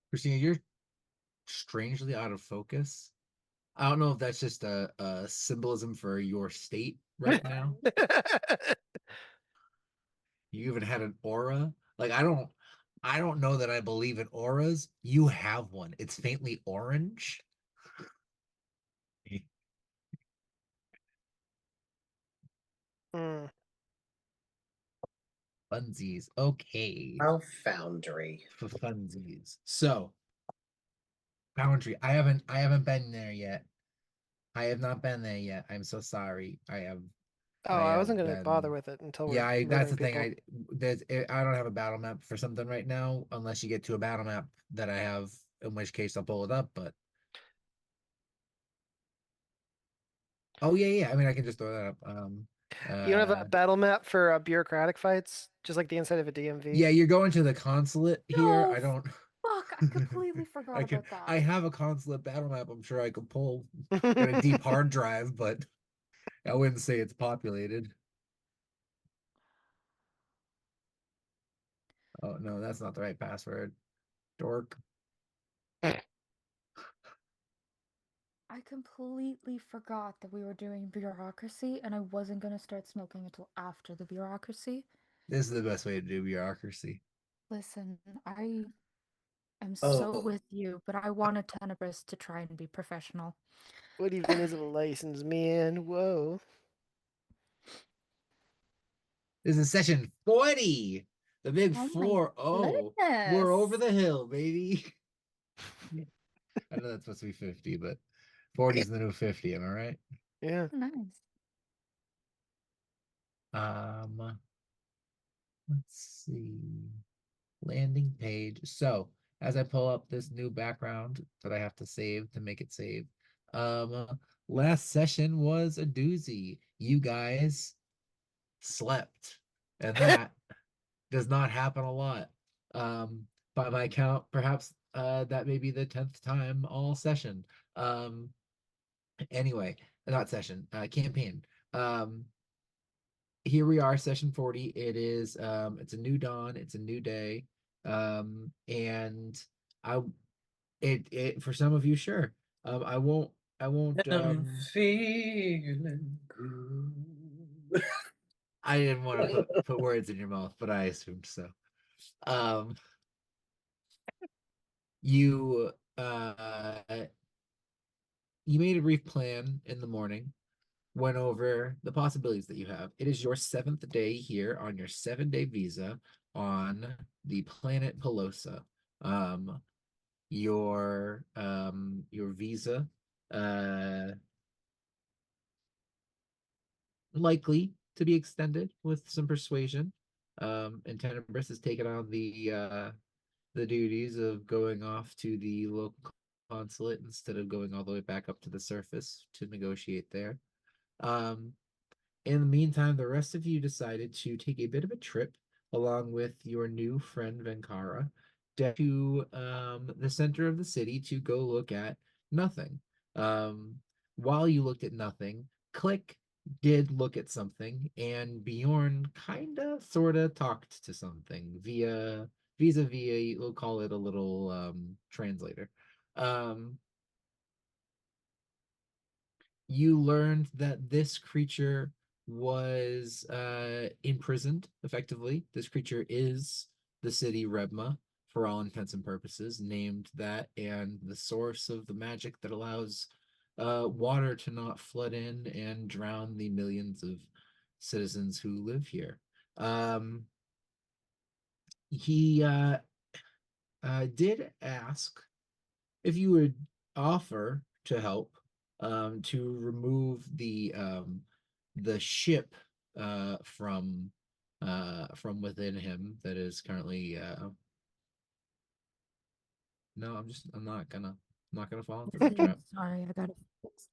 Christina, you're strangely out of focus. I don't know if that's just a symbolism for your state right now. You even had an aura. Like I don't know that I believe in auras. You have one. It's faintly orange. Mm. Funsies. Okay. Oh, Foundry. For funsies. So, Boundary. I haven't been there yet. I have not been there yet. I'm so sorry. Oh, I I have wasn't gonna bother been with it until we're Yeah, that's converting the thing. people. I don't have a battle map for something right now, unless you get to a battle map that I have, in which case I'll pull it up. But oh yeah, yeah. I mean, I can just throw that up. You don't have a Uh, battle map for bureaucratic fights, just like the inside of a DMV. yeah, you're going to the consulate here. No, I don't. fuck, I completely forgot about I that. have a consulate battle map. I'm sure I could pull in a deep hard drive, but I wouldn't say it's populated. Oh no, that's not the right password. Dork. I completely forgot that we were doing bureaucracy and I wasn't gonna start smoking until after the bureaucracy. This is the best way to do bureaucracy. Listen, I am so Oh, with you, but I wanted Tenebris to try and be professional. What even is a license, man? Whoa. This is session 40. The big Oh my 4-0. We're over goodness. the hill, baby. I know that's supposed to be 50, but 40 is the new 50, am I right? Yeah. Nice. Um, let's see. Landing page. So, as I pull up this new background that I have to save to make it save, last session was a doozy. You guys slept, and that does not happen a lot. By my count, perhaps that may be the 10th time all session. Anyway, not session, campaign. Here we are, session 40. It's a new dawn, it's a new day. And I it for some of you, sure. I won't I'm feeling good. I didn't want to put words in your mouth, but I assumed so. Um you you made a brief plan in the morning, went over the possibilities that you have. It is your seventh day here on your 7-day visa on the planet Pelosa. Um, your visa uh likely to be extended with some persuasion. And Tenebris has taken on the duties of going off to the local consulate instead of going all the way back up to the surface to negotiate there. Um, In the meantime, the rest of you decided to take a bit of a trip along with your new friend Venkara down to the center of the city to go look at nothing. While you looked at nothing, Click did look at something, and Bjorn kinda sorta talked to something via, we'll call it a little translator. Um, you learned that this creature was imprisoned effectively. This creature is the city Rebma for all intents and purposes, named that, and the source of the magic that allows water to not flood in and drown the millions of citizens who live here. Um, he did ask if you would offer to help to remove the ship from within him that is currently no, I'm not gonna fall into that Listen, trap. sorry, I gotta fix.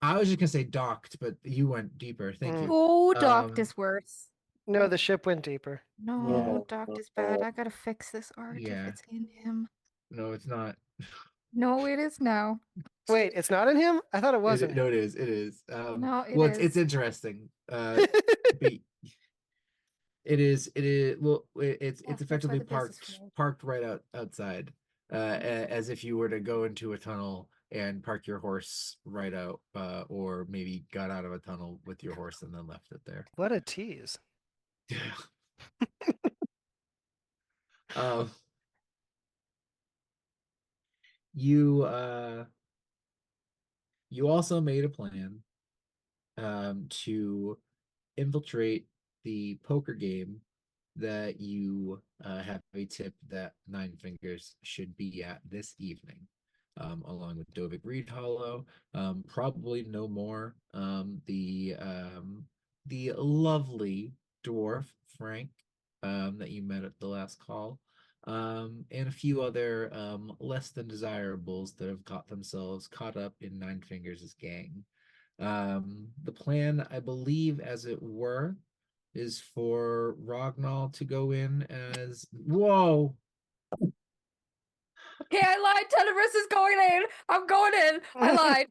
I was just gonna say docked, but you went deeper. Thank Mm. you. Oh, docked Um is worse. No, the ship went deeper. No, Yeah. docked is bad. I gotta fix this art if yeah, it's in him. no, it's not. No, it is now. Wait, it's not in him? I thought it was in No, him. it is. No, it Well, it's is. interesting. But It is. It is. Well, it's Yeah, that's why effectively the base is closed. parked right outside, as if you were to go into a tunnel and park your horse right out, or maybe got out of a tunnel with your horse and then left it there. What a tease. Um, you you also made a plan to infiltrate the poker game that you have a tip that Nine Fingers should be at this evening, along with Dovik Reed Hollow, probably no more. The lovely dwarf Frank, that you met at the last call, and a few other less than desirables that have got themselves caught up in Nine Fingers' gang. The plan, I believe, as it were, is for Rognall to go in as whoa. Okay, I lied. Tenebris is going in. I'm going in. I lied.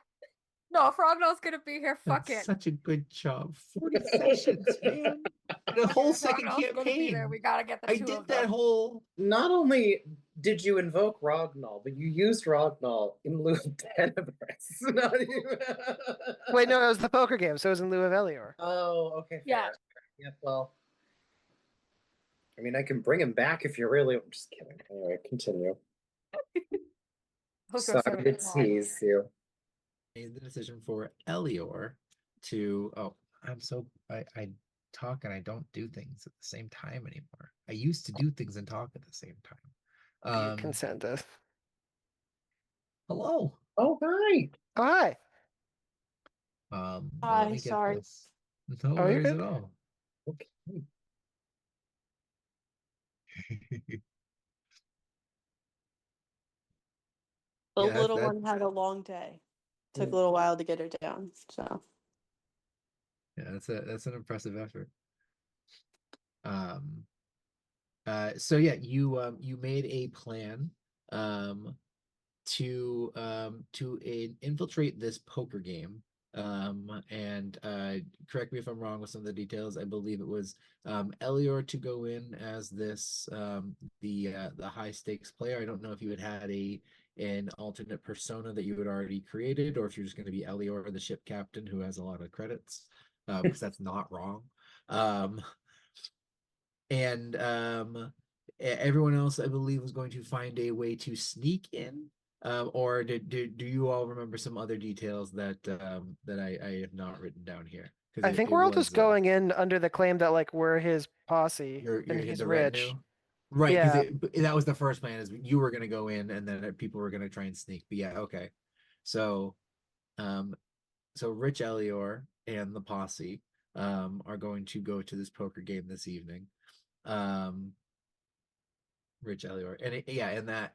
No, Frognall's gonna be here. Fuck That's it. such a good job. 40 sessions, man. And a whole second Frognall's gonna be there. campaign. We gotta get the I two did of that them. whole Not only did you invoke Rognall, but you used Rognall in lieu of Tenebris. Not even... Wait, no, it was the poker game, so it was in lieu of Elior. Oh, okay, fair. Yeah. Yeah, well. I mean, I can bring him back if you really. I'm just kidding. Anyway, continue. I was gonna say, Sorry to come on. tease you. made the decision for Elior to I talk and I don't do things at the same time anymore. I used to do things and talk at the same time. You consented. Hello. Oh, hi. Oh, hi. Let Hi, me get sorry. this. No Oh, you're worries good. at all. Okay. The Yeah, little that one had a long day. Took Mm. a little while to get her down. So yeah, that's an impressive effort. Um so yeah, you made a plan to infiltrate this poker game. And correct me if I'm wrong with some of the details. I believe it was Elior to go in as this the high stakes player. I don't know if you had an alternate persona that you had already created, or if you're just going to be Elior, the ship captain who has a lot of credits, because that's not wrong. Um, and everyone else, I believe, was going to find a way to sneak in. Or do you all remember some other details that I have not written down here? I Because think it we're all was just going in under the claim that like we're his posse you're and in he's the rich. retinue, right? Yeah. Because that was the first plan, is you were gonna go in and then people were gonna try and sneak. But yeah, okay. So, um, so Rich Elior and the posse are going to go to this poker game this evening. Um, Rich Elior, and yeah, and that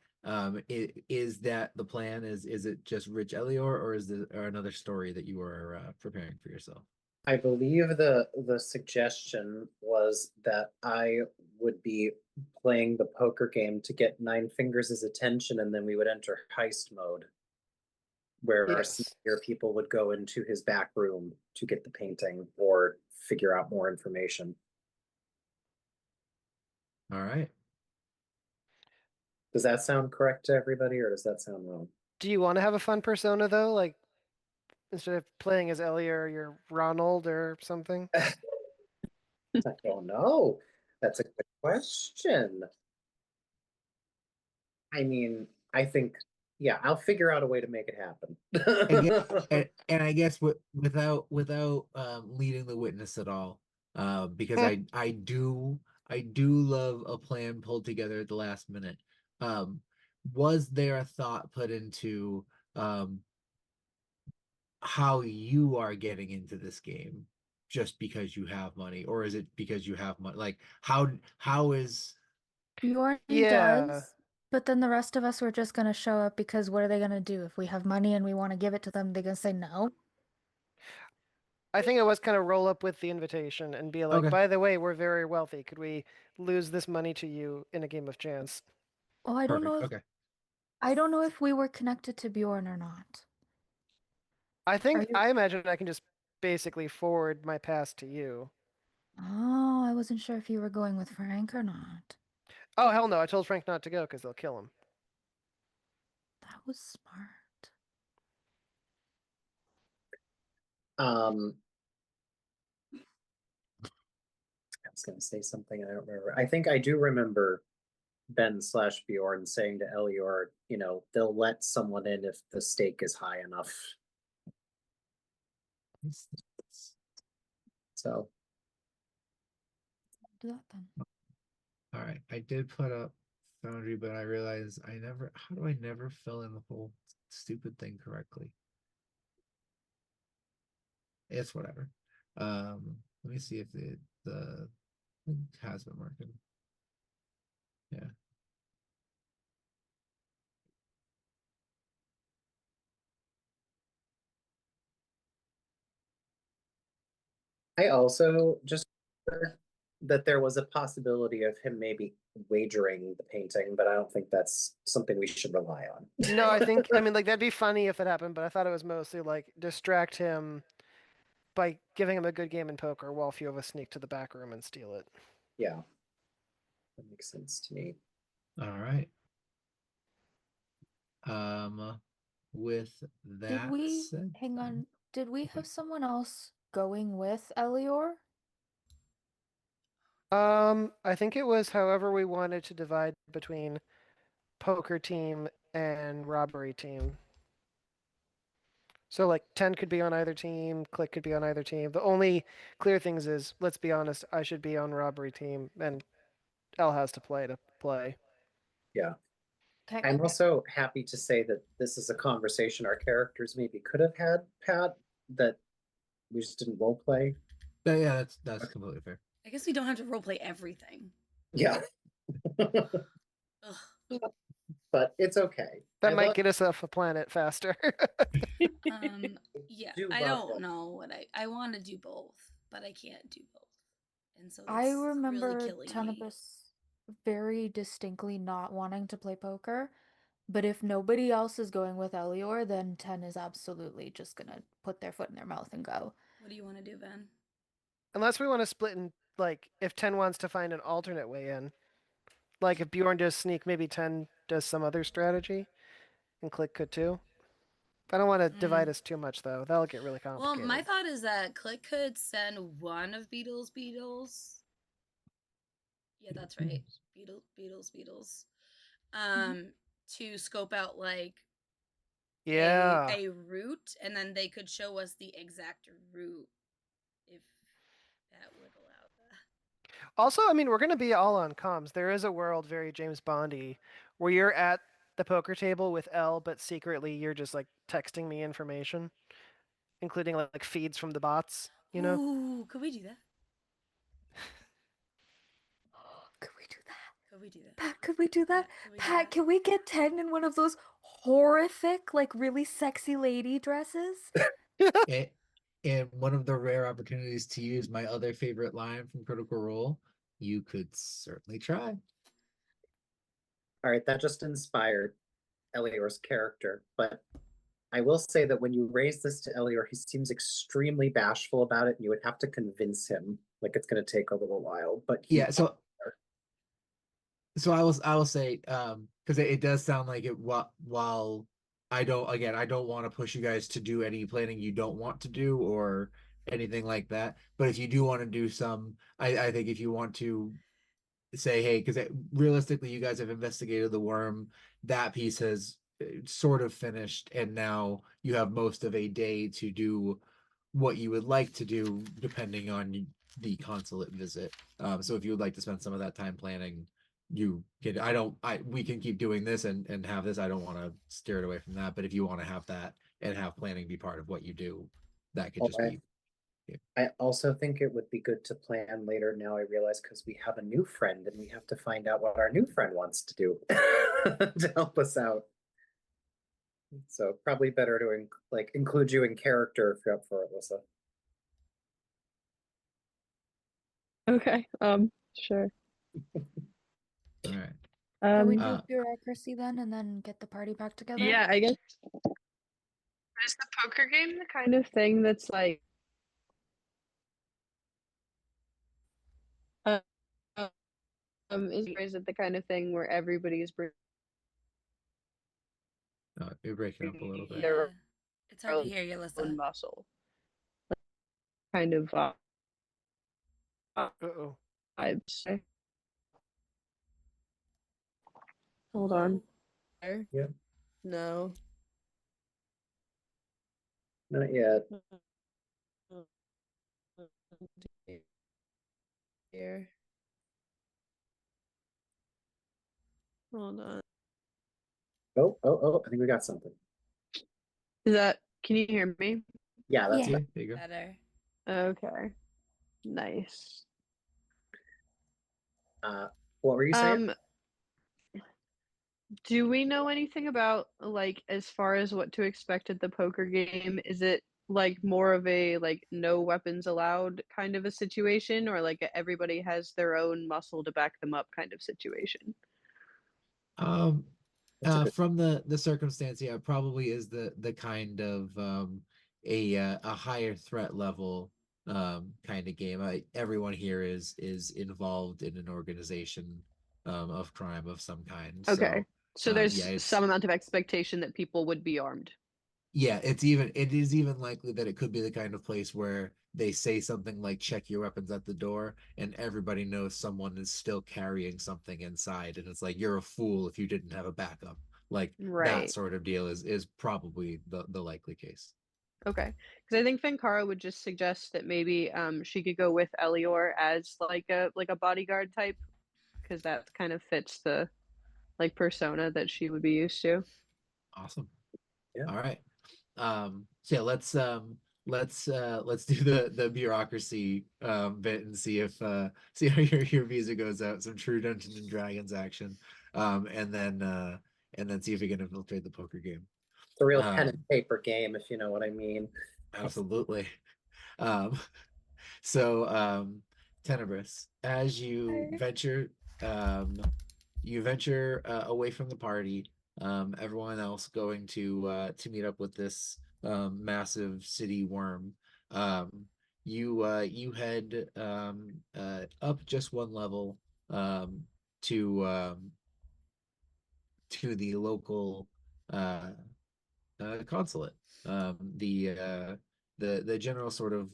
is that the plan? Is it just Rich Elior, or is there another story that you are preparing for yourself? I believe the suggestion was that I would be playing the poker game to get Nine Fingers' attention, and then we would enter heist mode, where our Yes. senior people would go into his back room to get the painting or figure out more information. All right. Does that sound correct to everybody, or does that sound wrong? Do you want to have a fun persona though? Like instead of playing as Elior, you're Ronald or something? I don't know. That's a good question. I mean, I think, yeah, I'll figure out a way to make it happen. And I guess without leading the witness at all, because I do love a plan pulled together at the last minute. Um, was there a thought put into how you are getting into this game just because you have money, or is it because you have money? Like how is Bjorn Yeah. does, but then the rest of us were just gonna show up because what are they gonna do? If we have money and we want to give it to them, they're gonna say no. I think it was kind of roll up with the invitation and be like, okay? by the way, we're very wealthy. Could we lose this money to you in a game of chance? Oh, I don't know Perfect. if Okay. I don't know if we were connected to Bjorn or not. I Are think you? I imagine I can just basically forward my past to you. Oh, I wasn't sure if you were going with Frank or not. Oh, hell no. I told Frank not to go because they'll kill him. That was smart. Um, I was gonna say something, I don't remember. I think I do remember Ben/Bjorn saying to Elior, they'll let someone in if the stake is high enough. So Do that then. All right, I did put up Foundry, but I realized how do I never fill in the whole stupid thing correctly? It's whatever. Let me see if the thing has been working. Yeah. I also just heard that there was a possibility of him maybe wagering the painting, but I don't think that's something we should rely on. No, I think, I mean, like, that'd be funny if it happened, but I thought it was mostly like distract him by giving him a good game in poker while a few of us sneak to the back room and steal it. Yeah, that makes sense to me. All right. With Did that we said, hang on? Did we have someone else going with Elior? I think it was however we wanted to divide between poker team and robbery team. So like 10 could be on either team, Click could be on either team. The only clear things is, let's be honest, I should be on robbery team and L has to play. Yeah. Okay. I'm also happy to say that this is a conversation our characters maybe could have had, Pat, that we just didn't role play. yeah, that's completely fair. I guess we don't have to roleplay everything. Yeah. Ugh. But it's okay. That I might love- get us off a planet faster. Yeah, do I love don't it. know what I want to do both, but I can't do both. And so I it's really remember killing me. Tenebris very distinctly not wanting to play poker, but if nobody else is going with Elior, then Ten is absolutely just gonna put their foot in their mouth and go. What do you want to do, Ben? Unless we want to split in, like, if 10 wants to find an alternate way in. Like, if Bjorn does sneak, maybe 10 does some other strategy, and Click could too. I don't want to divide us too much, though. That'll get really Well, complicated. my thought is that Click could send one of Beatles. Yeah, that's right. Beatles. To scope out like yeah. a route, and then they could show us the exact route if that would allow that. Also, I mean, we're going to be all on comms. There is a world very James Bondy where you're at the poker table with L, but secretly you're just like texting me information, including like feeds from the bots, you know? Ooh, could we do that? Could we do that? Could we do that? Pat, could we do that? Could we do Pat, that? can we get 10 in one of those horrific, like really sexy lady dresses? And one of the rare opportunities to use my other favorite line from Critical Role, you could certainly try. All right, that just inspired Elior's character, but I will say that when you raise this to Elior, he seems extremely bashful about it, and you would have to convince him. Like it's going to take a little while, but Yeah, so I will say, because it does sound like it, while I don't want to push you guys to do any planning you don't want to do or anything like that, but if you do want to do some, I think if you want to say, hey, because realistically you guys have investigated the worm, that piece has sort of finished, and now you have most of a day to do what you would like to do depending on the consulate visit. So if you would like to spend some of that time planning, you can. We can keep doing this and have this. I don't want to steer it away from that, but if you want to have that and have planning be part of what you do, that could just be. I also think it would be good to plan later. Now I realize because we have a new friend and we have to find out what our new friend wants to do to help us out. So probably better to include you in character if you're up for it, Alyssa. Okay. Sure. All right. Can we do Uh, bureaucracy then and then get the party back together? Yeah, I guess. Is the poker game the kind of thing that's like Uh, is it the kind of thing where everybody's You're breaking up a little bit. Yeah. their It's hard to own hear you, Alyssa. muscle? Kind of Uh-oh. vibes. Hold on. Yeah. No. Not yet. Here. Hold on. Oh, I think we got something. Can you hear me? Yeah, that's Yeah. better. There you go. Better. Okay. Nice. What were you saying? Do we know anything about, like, as far as what to expect at the poker game? Is it like more of a like no weapons allowed kind of a situation, or like everybody has their own muscle to back them up kind of situation? That's a good. From the circumstance, yeah, it probably is the kind of a higher threat level kind of game. Everyone here is involved in an organization of crime of some kind. Okay. So So yeah, there's it's some amount of expectation that people would be armed. yeah, it is even likely that it could be the kind of place where they say something like check your weapons at the door and everybody knows someone is still carrying something inside and it's like you're a fool if you didn't have a backup. Like that Right. sort of deal is probably the likely case. Okay. Because I think Finkara would just suggest that maybe she could go with Elior as like a bodyguard type, because that kind of fits the like persona that she would be used to. Awesome. Yeah. All right. So yeah, let's do the bureaucracy bit and see how your visa goes out, some true Dungeons and Dragons action. And then see if we can infiltrate the poker game. It's a real pen Um, and paper game, if you know what I mean. Absolutely. Um, so Tenebris, as you venture away from the party, everyone else going to meet up with this massive city worm. You head up just one level um, to um, to the local uh, consulate. The general sort of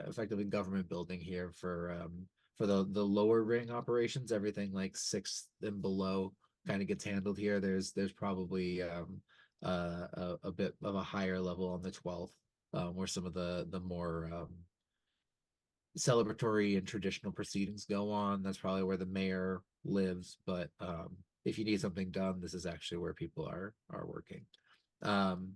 effectively government building here for the lower ring operations, everything like sixth and below kind of gets handled here. There's probably a bit of a higher level on the 12th, where some of the more celebratory and traditional proceedings go on. That's probably where the mayor lives. But if you need something done, this is actually where people are working. Um,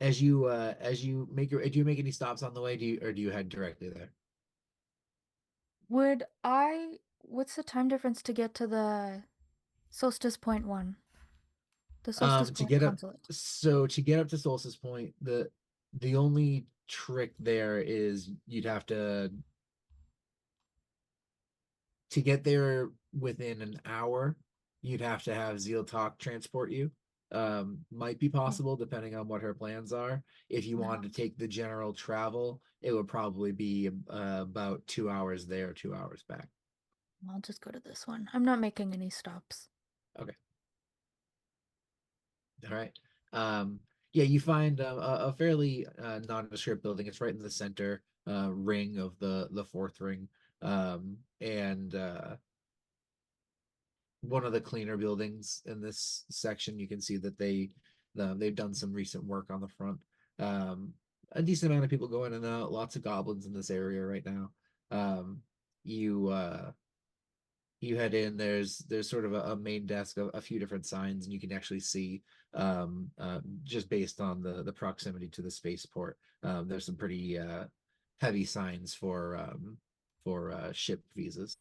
as you make your do you make any stops on the way? Do you head directly there? What's the time difference to get to the Solstice Point one? The Solstice To Point get up consulate. so to get up to Solstice Point, the only trick there is you'd have to get there within an hour, you'd have to have Zeal Talk transport you. Might be possible depending on what her plans are. If you No. wanted to take the general travel, it would probably be about 2 hours there, 2 hours back. I'll just go to this one. I'm not making any stops. Okay. All right. Yeah, you find a fairly nondescript building. It's right in the center ring of the fourth ring, and one of the cleaner buildings in this section. You can see that they've done some recent work on the front. A decent amount of people go in and out. Lots of goblins in this area right now. You you head in. There's sort of a main desk, a few different signs, and you can actually see just based on the proximity to the spaceport. There's some pretty heavy signs for ship visas.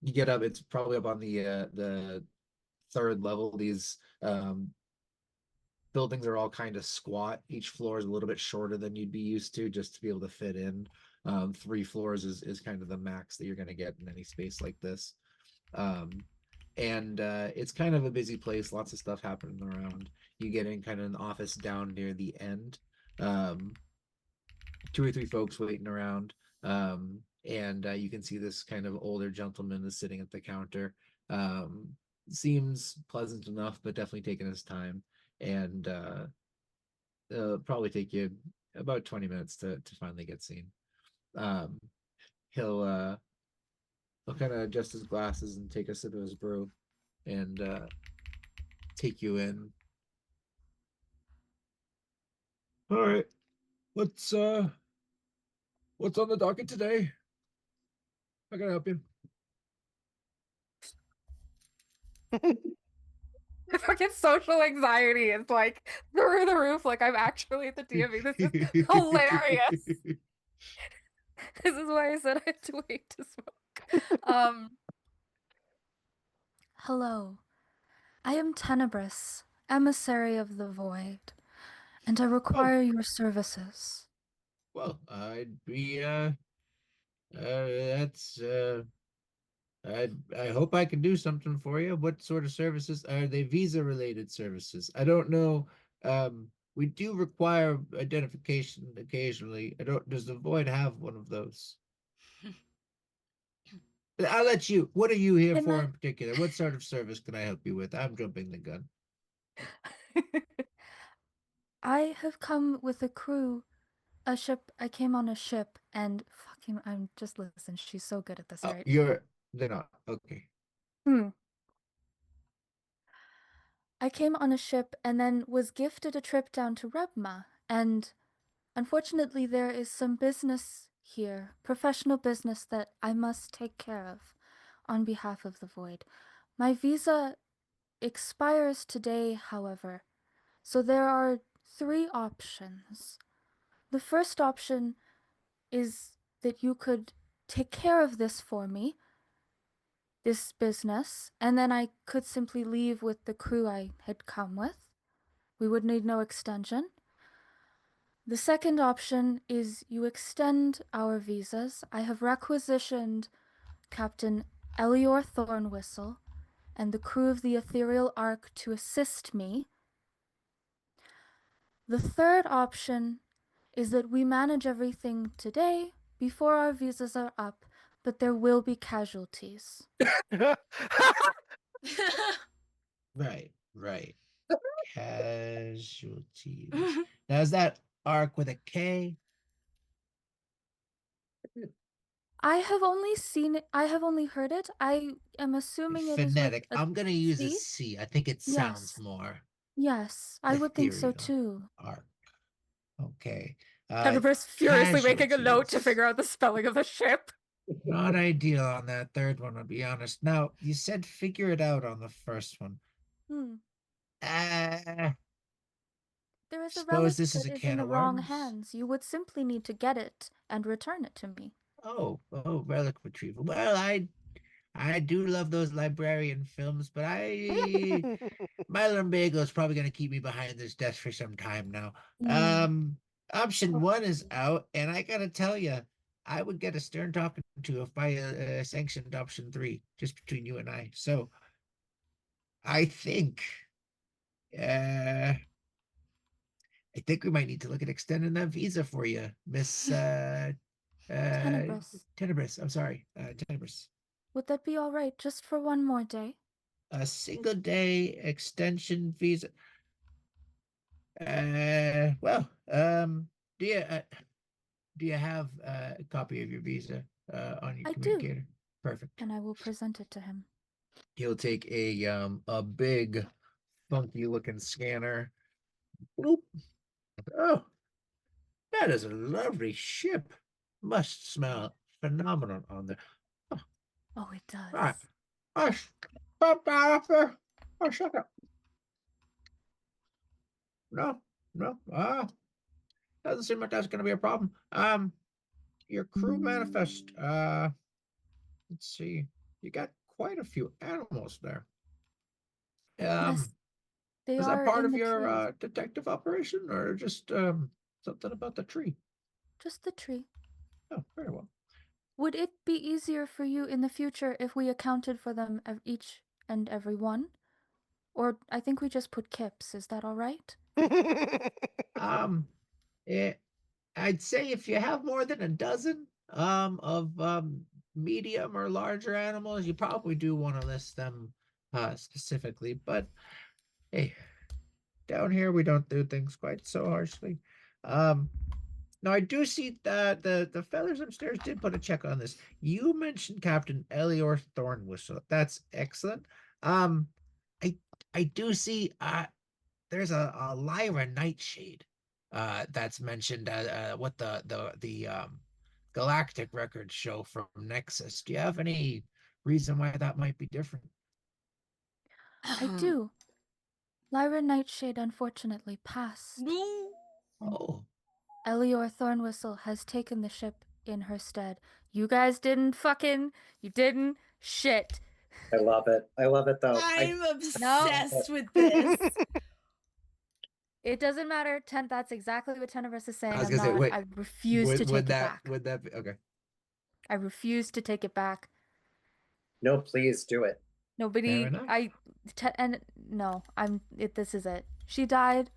You get up, it's probably up on the third level. These buildings are all kind of squat. Each floor is a little bit shorter than you'd be used to, just to be able to fit in. 3 floors is kind of the max that you're going to get in any space like this. And it's kind of a busy place, lots of stuff happening around. You get in kind of an office down near the end. two or three folks waiting around. And you can see this kind of older gentleman is sitting at the counter. Seems pleasant enough, but definitely taking his time. And it'll probably take you about 20 minutes to finally get seen. Um, he'll kind of adjust his glasses and take a sip of his brew and take you in. All right, what's on the docket today? How can I help you? Fucking social anxiety is like through the roof. Like I'm actually at the DMV. This is hilarious. This is why I said I had to wait to smoke. Hello. I am Tenebris, emissary of the void, and I require your services. Well, I'd be that's I hope I can do something for you. What sort of services are they? Visa related services? I don't know. We do require identification occasionally. I don't. Does the Void have one of those? I'll let you. What are you here Can for I- in particular? What sort of service can I help you with? I'm jumping the gun. I have come with a crew, a ship. I came on a ship, and fucking, I'm just listen. She's so good at this, Oh, right? they're not. Okay. Hmm. I came on a ship and then was gifted a trip down to Rebma, and unfortunately, there is some business here, professional business that I must take care of on behalf of the Void. My visa expires today, however, so there are three options. The first option is that you could take care of this for me, this business, and then I could simply leave with the crew I had come with. We would need no extension. The second option is you extend our visas. I have requisitioned Captain Elior Thornwhistle and the crew of the Ethereal Ark to assist me. The third option is that we manage everything today before our visas are up, but there will be casualties. Right. Right. Casualties. Now is that arc with a K? I have only seen it, I have only heard it. I am assuming it is with Phonetic. a I'm gonna use a C. C. I think it sounds Yes. more Yes, I would think so ethereal. too. Arc. Okay. Tenebris furiously making a note to Casualties. figure out the spelling of the ship. Not ideal on that third one, I'll be honest. Now, you said figure it out on the first one. Hmm. Uh, There is a suppose relic this is that a is in can the of wrong worms. hands. You would simply need to get it and return it to me. Oh, relic retrieval. Well, I do love those librarian films, but my lumbago is probably going to keep me behind this desk for some time now. Option one is out, and I gotta tell you, I would get a stern talking to if I sanctioned option three, just between you and I. So I think, uh, I think we might need to look at extending that visa for you, Miss Tenebris, Tenebris. I'm sorry, Tenebris. would that be all right just for one more day? A single day extension visa. Well, do you have a copy of your visa on your I do, communicator? Perfect. and I will present it to him. He'll take a big funky looking scanner. Bloop. Oh, that is a lovely ship. Must smell phenomenal on there. Oh, Oh, it does. all right. I stopped after a second. No, no. Doesn't seem like that's gonna be a problem. Your crew manifest. Let's see. You got quite a few animals there. Yes, they Is that are part in of the your trees. detective operation or just something about the tree? Just the tree. Oh, very well. Would it be easier for you in the future if we accounted for them each and every one? Or I think we just put Kips. Is that all right? Um, it I'd say if you have more than a dozen of medium or larger animals, you probably do want to list them specifically. But hey, down here we don't do things quite so harshly. Um, Now I do see that the fellas upstairs did put a check on this. You mentioned Captain Elior Thornwhistle. That's excellent. Um, I I do see there's a Lyra Nightshade that's mentioned what the galactic records show from Nexus. Do you have any reason why that might be different? I do. Lyra Nightshade unfortunately passed. No. Oh, Elior Thornwhistle has taken the ship in her stead. You guys didn't you didn't shit. I love it. I love it though. I'm obsessed with this. It doesn't matter. That's exactly what Tenebrous is saying. I was I'm gonna say, not. wait, I refuse to take it back. would that be okay? I refuse to take it back. No, please do it. Nobody. enough. No. This is it. She died,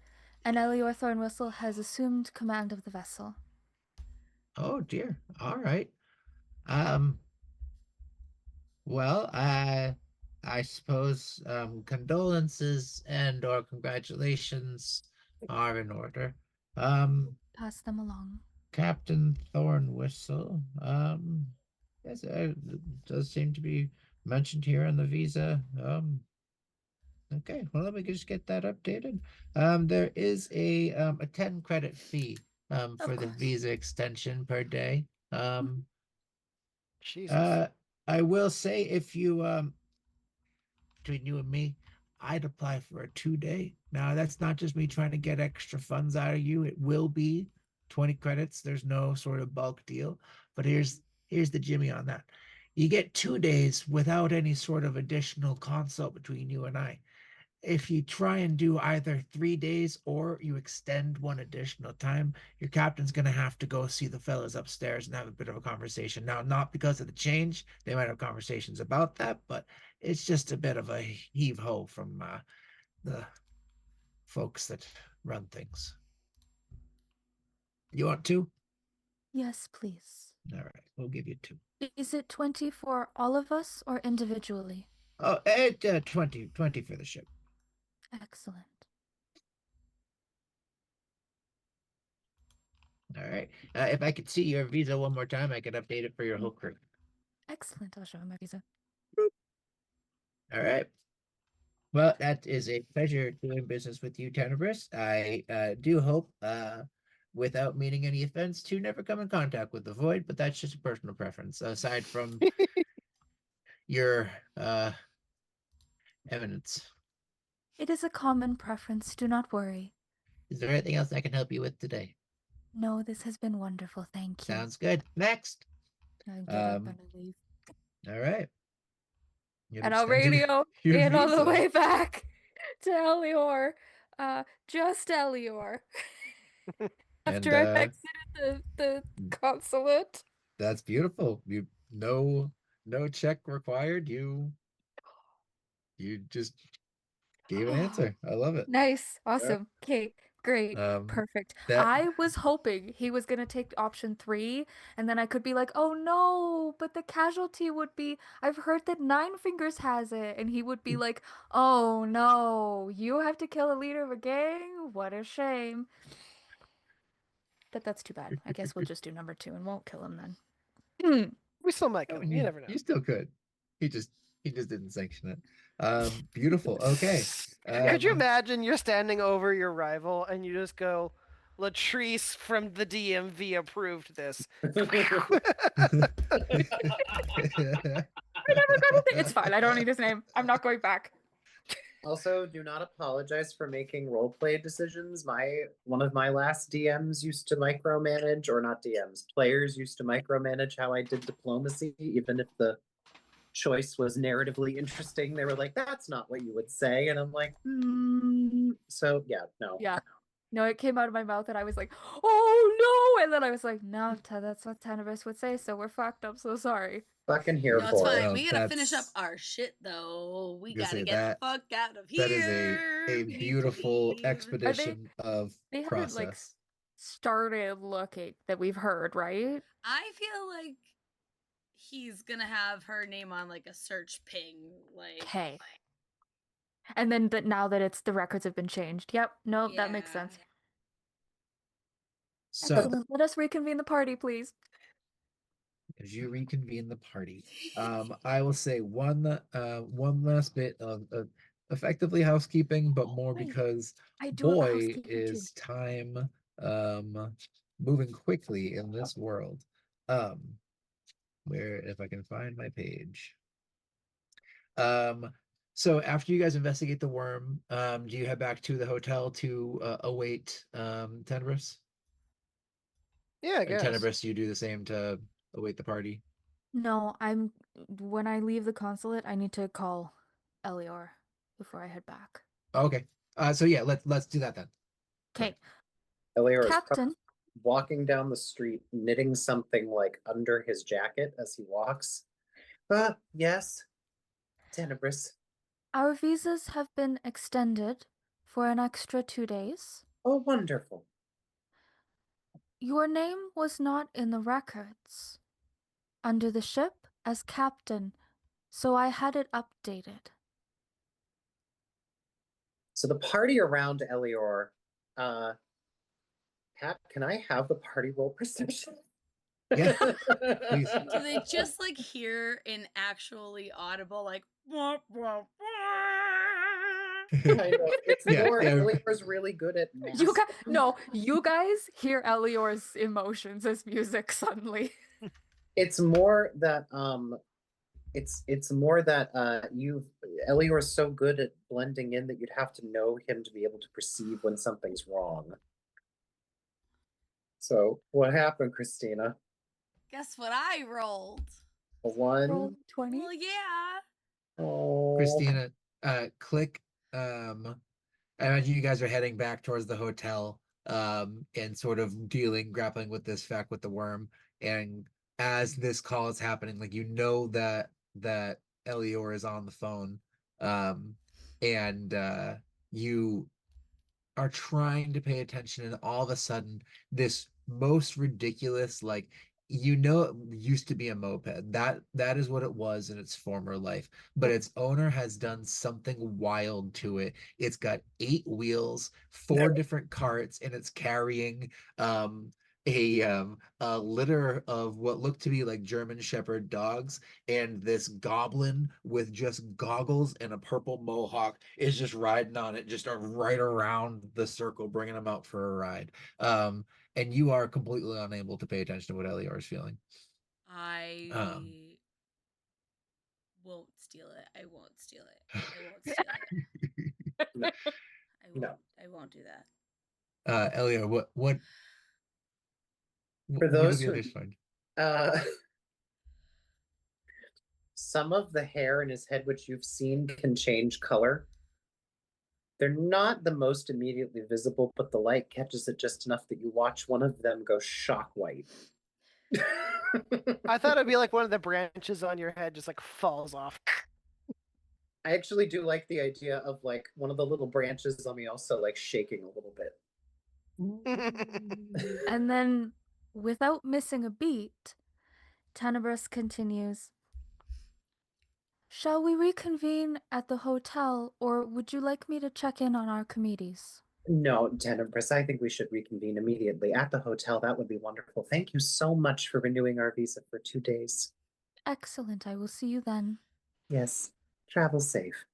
and Elior Thornwhistle has assumed command of the vessel. Oh dear. All right. Well, I suppose condolences and or congratulations are in order. Pass them along. Captain Thornwhistle, yes, it does seem to be mentioned here on the visa. Okay, well, let me just get that updated. There is a 10 credit fee for the course. visa extension per day. Jesus. I will say if you between you and me, I'd apply for a 2 day. Now that's not just me trying to get extra funds out of you. It will be 20 credits. There's no sort of bulk deal. But here's the Jimmy on that. You get 2 days without any sort of additional consult between you and I. If you try and do either 3 days or you extend one additional time, your captain's going to have to go see the fellas upstairs and have a bit of a conversation. Now, not because of the change, they might have conversations about that, but it's just a bit of a heave ho from the folks that run things. You want 2? Yes, please. All right, we'll give you 2. Is it 20 for all of us or individually? Oh, 20 for the ship. Excellent. All right. If I could see your visa one more time, I could update it for your whole crew. Excellent. I'll show him my visa. All right. Well, that is a pleasure doing business with you, Tenebrous. I do hope, without meaning any offense, to never come in contact with the Void, but that's just a personal preference. Aside from your eminence, It is a common preference. Do not worry. is there anything else I can help you with today? No, this has been wonderful. Thank you. Sounds good. Next. I get up and I leave. All right. You've And I'll extended radio your in on the visa. way back to Elior. Just Elior. After I've exited the consulate. That's beautiful. You no check required. You just gave an answer. I love it. Nice. Awesome. Okay. Great. Um, Perfect. that I was hoping he was going to take option 3, and then I could be like, oh no, but the casualty would be, I've heard that Nine Fingers has it. And he would be like, oh no, you have to kill a leader of a gang? What a shame. But that's too bad. I guess we'll just do number 2 and won't kill him then. We still might I go. mean, You never know. you still could. He just didn't sanction it. Beautiful. Okay. Could you imagine you're standing over your rival and you just go, Latrice from the DMV approved this. It's fine. I don't need his name. I'm not going back. Also, do not apologize for making roleplay decisions. One of my last DMs used to micromanage, or not DMs, players used to micromanage how I did diplomacy, even if the choice was narratively interesting. They were like, that's not what you would say. And I'm like, so yeah, no. Yeah. No, it came out of my mouth and I was like, oh no! And then I was like, no, that's what Tenebrous would say, so we're fucked. I'm so sorry. Fucking here No, it's for it. fine. Oh, We gotta finish up that's- our shit though. We gonna gotta say get that- the fuck out of here. That is a We need to beautiful leave. expedition of They haven't like process. started looking that we've heard, right? I feel like he's gonna have her name on like a search ping, like. Okay. And then now that it's the records have been changed. Yep. No, that makes Yeah. sense. So Excellent. Let us reconvene the party, please. as you reconvene the party, I will say one last bit of effectively housekeeping, but more Wait, because I do have boy housekeeping too. is time moving quickly in this world. Where if I can find my page. So after you guys investigate the worm, do you head back to the hotel to await Tenebris? Yeah, I And guess. Tenebris, you do the same to await the party. No, when I leave the consulate, I need to call Elior before I head back. Okay. So yeah, let's do that then. Okay. Elior is Captain, walking down the street, knitting something like under his jacket as he walks. Yes, Tenebris. our visas have been extended for an extra 2 days. Oh, wonderful. Your name was not in the records under the ship as captain, so I had it updated. So the party around Elior, Pat, can I have the party roll perception? Yeah, please. Do they just like hear an actually audible like wah, wah, wah? Kind of. It's Yeah, more yeah. Elior's really good at math. You guys hear Elior's emotions as music suddenly. It's more that it's more that Elior's so good at blending in that you'd have to know him to be able to perceive when something's wrong. So what happened, Christina? Guess what I rolled? A 1? Roll 20. Well, yeah. Oh. Christina, click. I imagine you guys are heading back towards the hotel, and sort of grappling with this fact with the worm. And as this call is happening, like that Elior is on the phone, and you are trying to pay attention, and all of a sudden, this most ridiculous, like it used to be a moped. That is what it was in its former life, but its owner has done something wild to it. It's got 8 wheels, 4 different carts, and it's carrying a litter of what looked to be like German Shepherd dogs, and this goblin with just goggles and a purple mohawk is just riding on it, just right around the circle, bringing him out for a ride. And you are completely unable to pay attention to what Elior is feeling. I Um, won't steal it. I won't steal it. I won't steal it. No. I won't do that. Elior, For what do those the who others find? Some of the hair in his head, which you've seen, can change color. They're not the most immediately visible, but the light catches it just enough that you watch one of them go shock white. I thought it'd be like one of the branches on your head just like falls off. I actually do like the idea of like one of the little branches on me also like shaking a little bit. And then, without missing a beat, Tenebris continues. Shall we reconvene at the hotel, or would you like me to check in on our committees? No, Tenebris, I think we should reconvene immediately at the hotel. That would be wonderful. Thank you so much for renewing our visa for 2 days. Excellent. I will see you then. Yes, travel safe.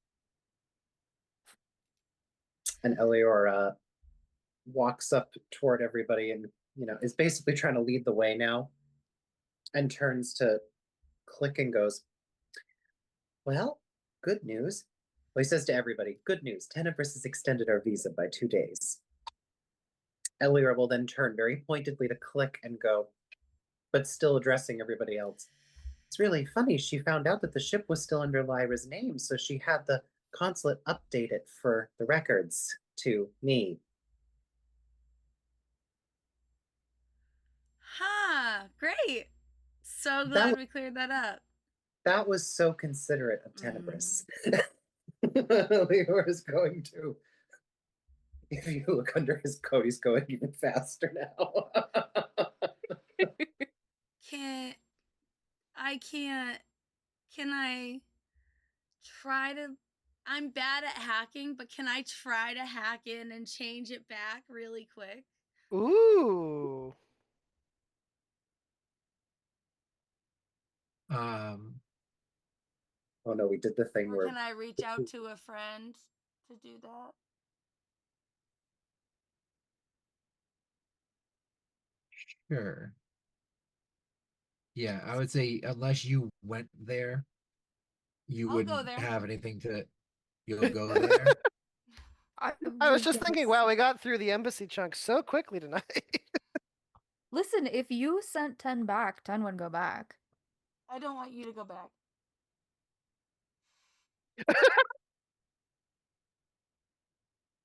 And Elior walks up toward everybody and, is basically trying to lead the way now, and turns to Click and goes, well, good news. Well, he says to everybody, good news. Tenebris has extended our visa by 2 days. Elior will then turn very pointedly to Click and go, but still addressing everybody else. It's really funny. She found out that the ship was still under Lyra's name, so she had the consulate update it for the records to me. Ha! Great. So glad we cleared that up. That was so considerate of Tenebris. Elior is going to. If you look under his coat, he's going even faster now. Can't I can't can I try to I'm bad at hacking, but can I try to hack in and change it back really quick? Ooh. Um, Oh no, we did the thing Or where can I reach out to a friend to do that? sure. Yeah, I would say unless you went there, you I'll go wouldn't there. have anything to. You'll go there. I was just thinking, wow, we got through the embassy chunk so quickly tonight. Listen, if you sent 10 back, 10 would go back. I don't want you to go back.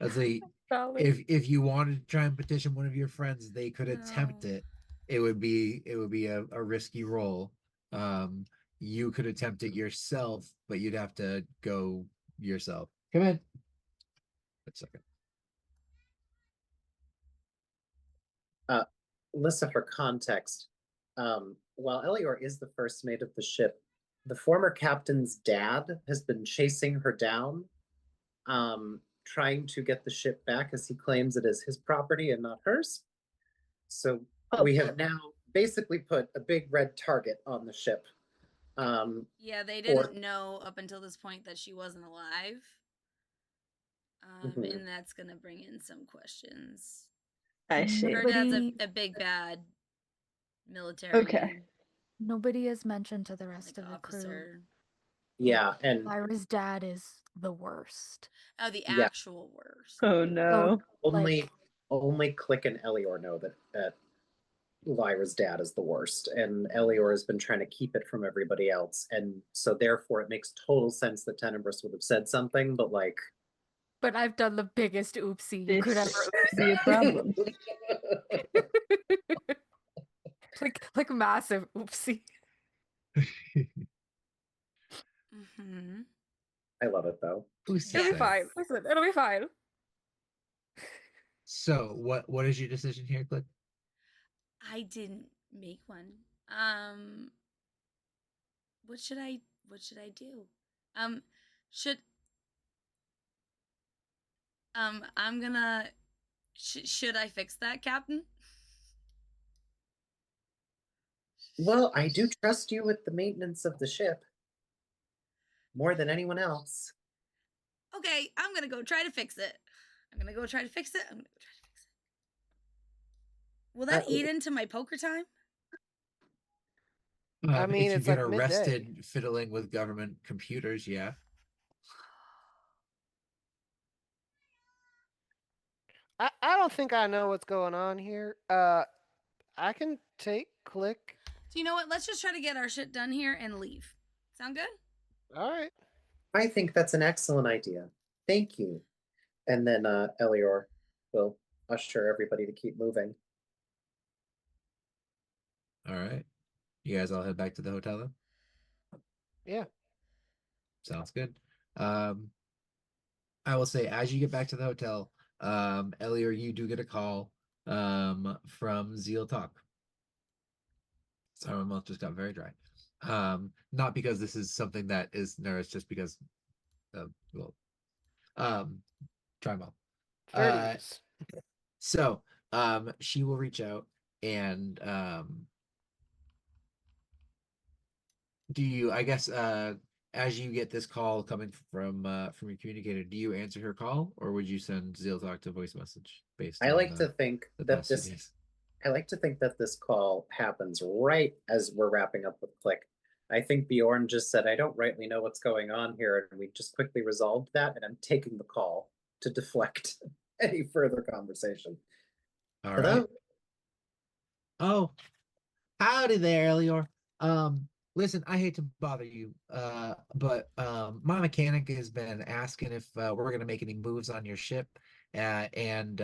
I'd say if you wanted to try and petition one of your friends, they could attempt No. it. It would be a risky roll. You could attempt it yourself, but you'd have to go yourself. Come in. A second. Lissa, for context, while Elior is the first mate of the ship, the former captain's dad has been chasing her down, trying to get the ship back as he claims it is his property and not hers. So Oh. we have now basically put a big red target on the ship. Yeah, they didn't know up until this point that she wasn't alive. Mhm. And that's gonna bring in some questions. I see. Her dad's Nobody, a big bad military Okay. nobody is mentioned to the rest like, of the crew. officer. Yeah, and Lyra's dad is the worst. Oh, the Yeah. actual worst. Oh no. only Click and Elior know that Lyra's dad is the worst, and Elior has been trying to keep it from everybody else, and so therefore it makes total sense that Tenebris would have said something, but like, But I've done the biggest oopsie you could ever This could be a problem. like massive oopsie. Mm-hmm. I love it though. Who's It'll be say? fine. Listen, it'll be fine. So what is your decision here, Click? I didn't make one. What should I do? Should I'm gonna should I fix that, Captain? Well, I do trust you with the maintenance of the ship more than anyone else. Okay, I'm gonna go try to fix it. I'm gonna go try to fix it. Will that eat into my poker time? I mean, if you it's get like midday. arrested fiddling with government computers, yeah. I don't think I know what's going on here. I can take Click. So you know what? Let's just try to get our shit done here and leave. Sound good? All right. I think that's an excellent idea. Thank you. And then Elior will usher everybody to keep moving. All right. You guys all head back to the hotel then? Yeah. Sounds good. I will say as you get back to the hotel, Elior, you do get a call from Zeal Talk. Sorry, my mouth just got very dry. Not because this is something that is nourished, just because well, dry mouth. Thirties. So she will reach out and do you, I guess, as you get this call coming from your communicator, do you answer her call or would you send Zeal Talk to voice message based I on like to think the that past few this days? I like to think that this call happens right as we're wrapping up with Click. I think Bjorn just said, I don't rightly know what's going on here, and we just quickly resolved that, and I'm taking the call to deflect any further conversation. All Hello? right. Oh, howdy there, Elior. Listen, I hate to bother you, but my mechanic has been asking if we're gonna make any moves on your ship, and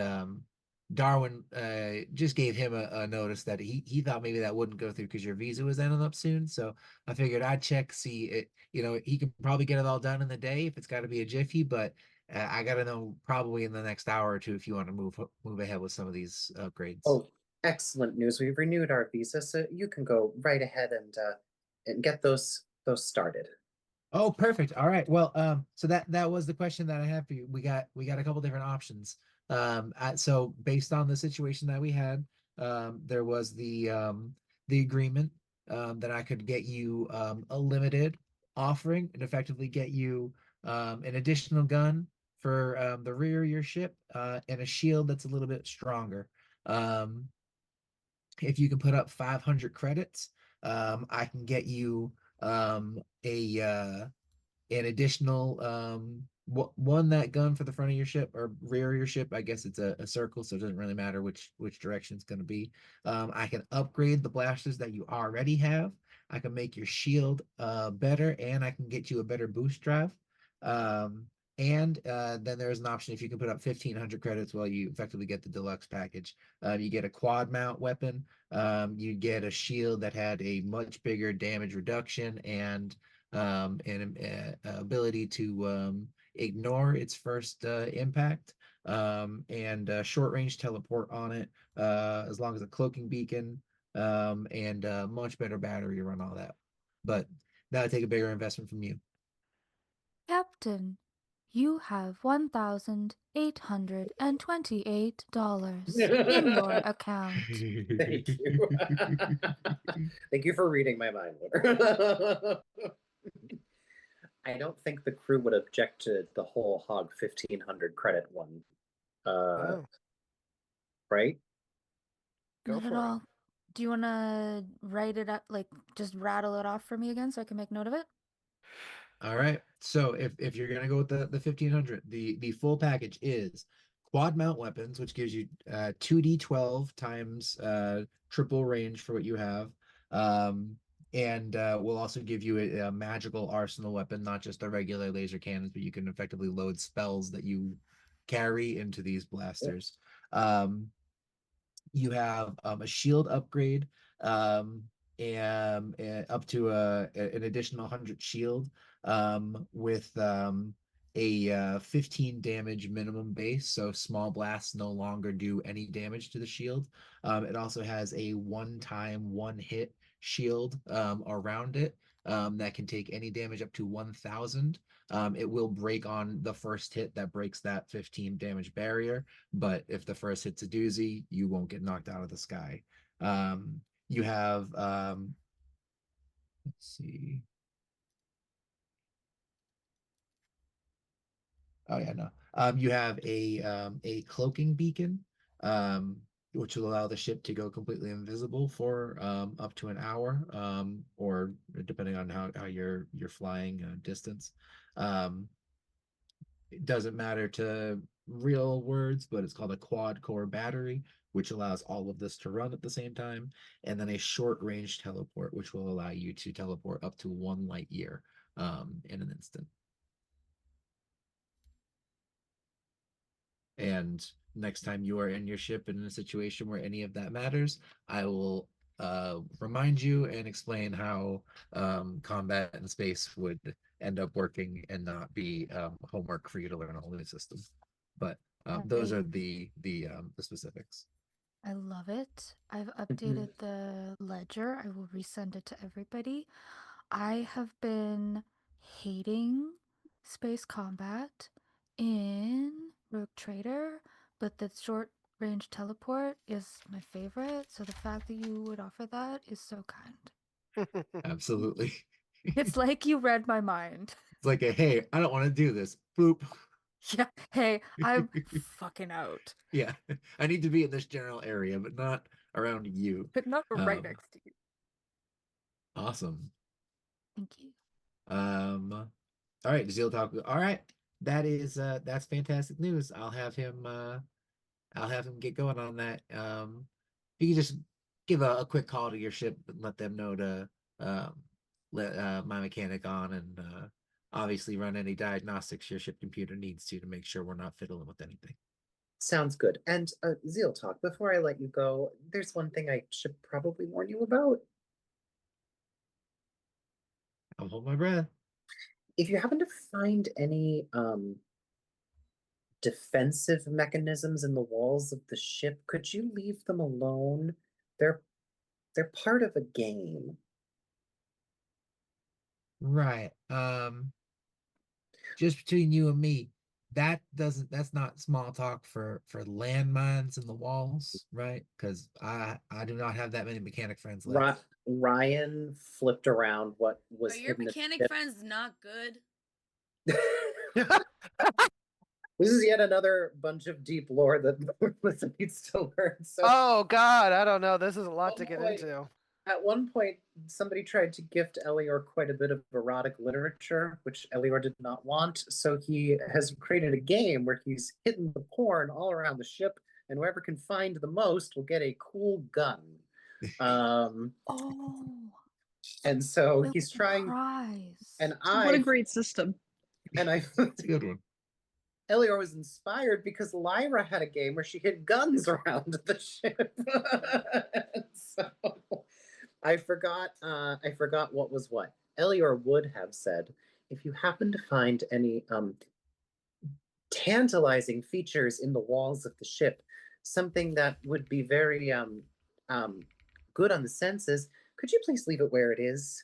Darwin just gave him a notice that he thought maybe that wouldn't go through because your visa was ending up soon. So I figured I'd check, see it. You know, he can probably get it all done in the day if it's got to be a jiffy, but I gotta know probably in the next hour or two if you want to move ahead with some of these upgrades. Oh, excellent news. We've renewed our visa, so you can go right ahead and get those started. Oh, perfect. All right. Well, so that was the question that I have for you. We got a couple different options. So based on the situation that we had, there was the agreement that I could get you a limited offering and effectively get you an additional gun for the rear of your ship and a shield that's a little bit stronger. If you can put up 500 credits, I can get you a an additional one that gun for the front of your ship or rear of your ship. I guess it's a circle, so it doesn't really matter which direction it's going to be. I can upgrade the blasters that you already have. I can make your shield better, and I can get you a better boost drive. And then there's an option if you can put up 1,500 credits, well, you effectively get the deluxe package. You get a quad mount weapon. You get a shield that had a much bigger damage reduction and an ability to ignore its first impact, and short range teleport on it, as long as a cloaking beacon, and much better battery to run all that. But that would take a bigger investment from you. Captain, you have $1,828 in your account. Thank you. Thank you for reading my mind, Winter. I don't think the crew would object to the whole hog 1,500 credit one. Oh, Right? go Not at for it. all. Do you want to write it up, like just rattle it off for me again so I can make note of it? All right. So if you're gonna go with the 1,500, the full package is quad mount weapons, which gives you 2d12 times triple range for what you have. And we'll also give you a magical arsenal weapon, not just the regular laser cannons, but you can effectively load spells that you carry into these blasters. You have a shield upgrade, and up to an additional 100 shield, with a 15 damage minimum base, so small blasts no longer do any damage to the shield. It also has a one-time one-hit shield around it, that can take any damage up to 1,000. It will break on the first hit that breaks that 15 damage barrier, but if the first hit's a doozy, you won't get knocked out of the sky. You have let's see. Oh yeah, no. You have a cloaking beacon, which will allow the ship to go completely invisible for up to an hour, or depending on how you're flying distance. Um, it doesn't matter to real words, but it's called a quad core battery, which allows all of this to run at the same time, and then a short range teleport, which will allow you to teleport up to 1 light year in an instant. And next time you are in your ship in a situation where any of that matters, I will remind you and explain how combat in space would end up working and not be homework for you to learn a whole new system. But those Right. are the specifics. I love it. I've Mhm. updated the ledger. I will resend it to everybody. I have been hating space combat in Rogue Trader, but the short range teleport is my favorite. So the fact that you would offer that is so kind. Absolutely. It's like you read my mind. It's like a hey, I don't want to do this. Boop. Yeah. Hey, I'm fucking out. Yeah, I need to be in this general area, but not around you. But not right Um, next to you. awesome. Thank you. All right, Zeal talk. All right, that's fantastic news. I'll have him get going on that. If you can just give a quick call to your ship and let them know to let my mechanic on, and obviously run any diagnostics your ship computer needs to make sure we're not fiddling with anything. Sounds good. And Zeal Talk, before I let you go, there's one thing I should probably warn you about. I'll hold my breath. If you happen to find any defensive mechanisms in the walls of the ship. Could you leave them alone? They're part of a game. Right. Just between you and me, that's not small talk for landmines in the walls, right? Because I do not have that many mechanic friends left. Ryan flipped around what Are was your hidden. mechanic friends not good? This is yet another bunch of deep lore that Melissa needs to learn. So Oh God, I don't know. This is a lot to get into. at one point, somebody tried to gift Elior quite a bit of erotic literature, which Elior did not want. So he has created a game where he's hidden the porn all around the ship, and whoever can find the most will get a cool gun. Oh, And so the he's trying, prize. and What a great system. I It's a good one. Elior was inspired because Lyra had a game where she hid guns around the ship. So I forgot what was what. Elior would have said, if you happen to find any tantalizing features in the walls of the ship, something that would be very good on the senses, could you please leave it where it is?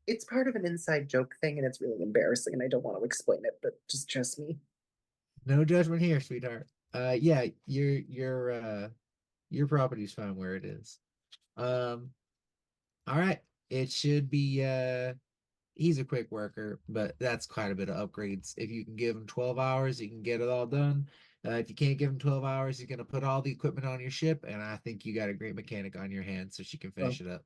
It's part of an inside joke thing and it's really embarrassing and I don't want to explain it, but just trust me. No judgment here, sweetheart. Yeah, your property's fine where it is. All right. It should be he's a quick worker, but that's quite a bit of upgrades. If you can give him 12 hours, you can get it all done. If you can't give him 12 hours, he's gonna put all the equipment on your ship, and I think you got a great mechanic on your hands so she can finish it up.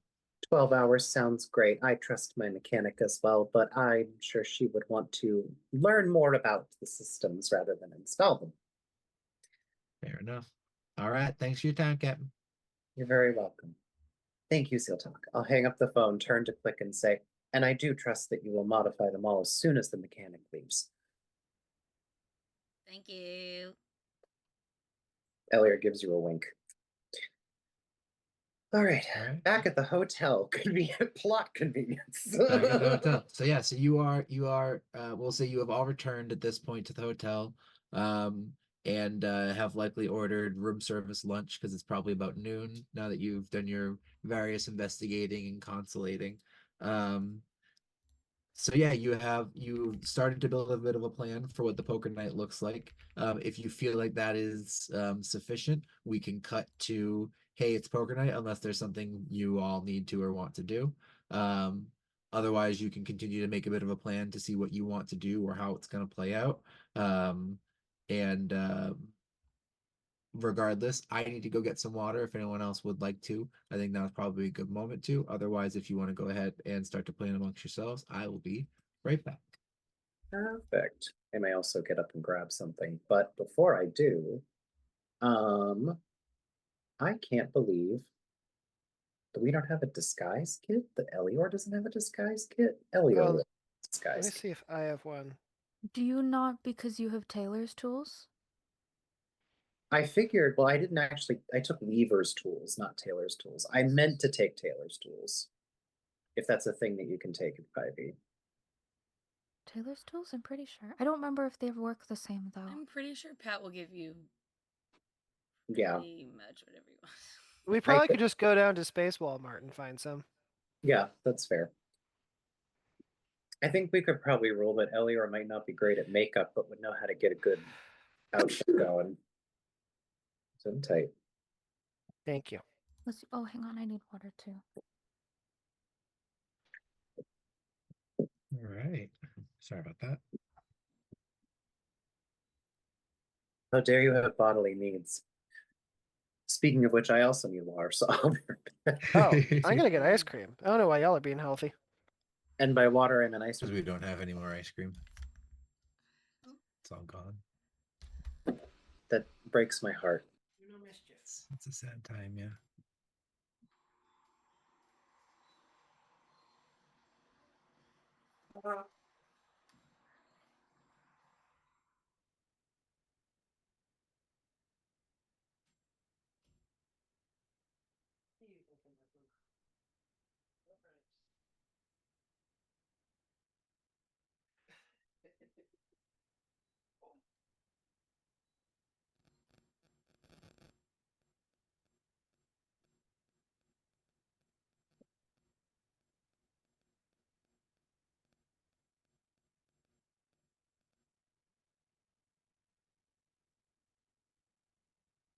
12 hours sounds great. I trust my mechanic as well, but I'm sure she would want to learn more about the systems rather than install them. Fair enough. All right. Thanks for your time, Captain. You're very welcome. Thank you, Seal Talk. I'll hang up the phone, turn to Click, and say, and I do trust that you will modify them all as soon as the mechanic leaves. Thank you. Elior gives you a wink. All right, All right. back at the hotel. Convenient plot convenience. Back at the hotel. So yeah, so you are we'll say you have all returned at this point to the hotel. And have likely ordered room service lunch because it's probably about noon now that you've done your various investigating and consulating. So yeah, you started to build a bit of a plan for what the poker night looks like. If you feel like that is sufficient, we can cut to, hey, it's poker night, unless there's something you all need to or want to do. Um, Otherwise, you can continue to make a bit of a plan to see what you want to do or how it's going to play out. And Regardless, I need to go get some water if anyone else would like to. I think that's probably a good moment to. Otherwise, if you want to go ahead and start to plan amongst yourselves, I will be right back. Perfect. I may also get up and grab something, but before I do, I can't believe that we don't have a disguise kit. That Elior doesn't have a disguise kit. Elior Well, has a let me disguise kit. see if I have one. Do you not because you have Taylor's tools? I figured, well, I didn't actually, I took Weaver's tools, not Taylor's tools. I meant to take Taylor's tools. If that's a thing that you can take in 5e. Taylor's tools? I'm pretty sure. I don't remember if they work the same though. I'm pretty sure Pat will give you Yeah. pretty much whatever you want. We probably could just go down to Space Walmart and find some. Yeah, that's fair. I think we could probably rule that Elior might not be great at makeup, but would know how to get a good outfit going. So tight. Thank you. Let's see. Oh, hang on. I need water too. All right. Sorry about that. How dare you have bodily needs? Speaking of which, I also need water, so I'll be right back. Oh, I'm gonna get ice cream. I don't know why y'all are being healthy. And by water, I mean ice Because cream. we don't have any more ice cream. It's all gone. That breaks my heart. It's a sad time, yeah.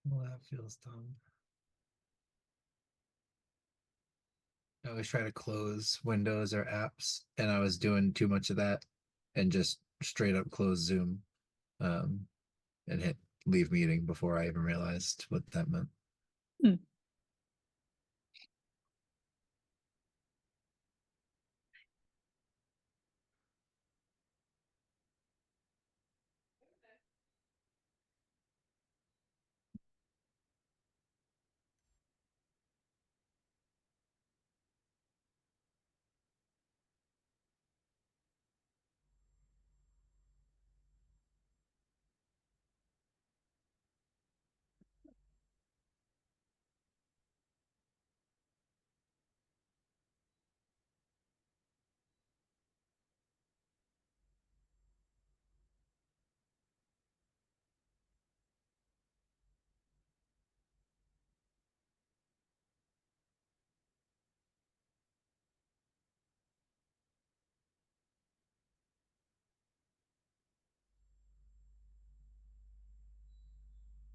Well, that feels dumb. I always try to close windows or apps, and I was doing too much of that and just straight up close Zoom and hit leave meeting before I even realized what that meant.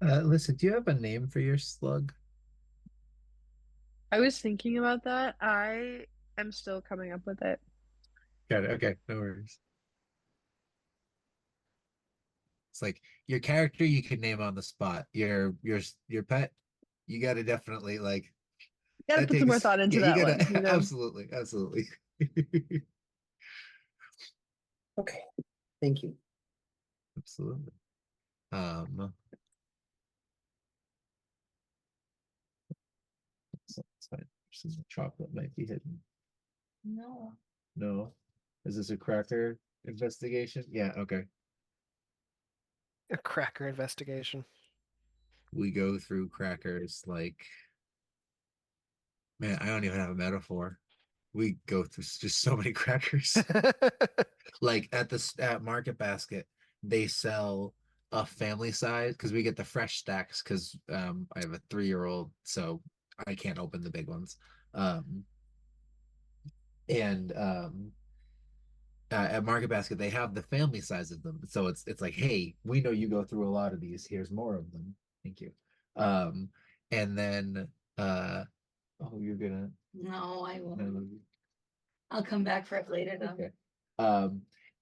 Listen, do you have a name for your slug? I was thinking about that. I am still coming up with it. Got it. Okay, no worries. It's like your character you can name on the spot. Your pet, you gotta definitely like Gotta that put some more takes thought into yeah, you that gotta one, you know? absolutely, absolutely. Okay, thank you. Absolutely. It's fine. Some chocolate might be hidden. No. No. Is this a cracker investigation? Yeah, okay. A cracker investigation. We go through crackers like man, I don't even have a metaphor. We go through just so many crackers. Like at Market Basket, they sell a family size because we get the fresh stacks because I have a 3-year-old, so I can't open the big ones. Um, and at Market Basket, they have the family size of them, so it's like, hey, we know you go through a lot of these. Here's more of them. Thank you. And then oh, you're gonna No, I won't. no, I'll come back for it later though. okay.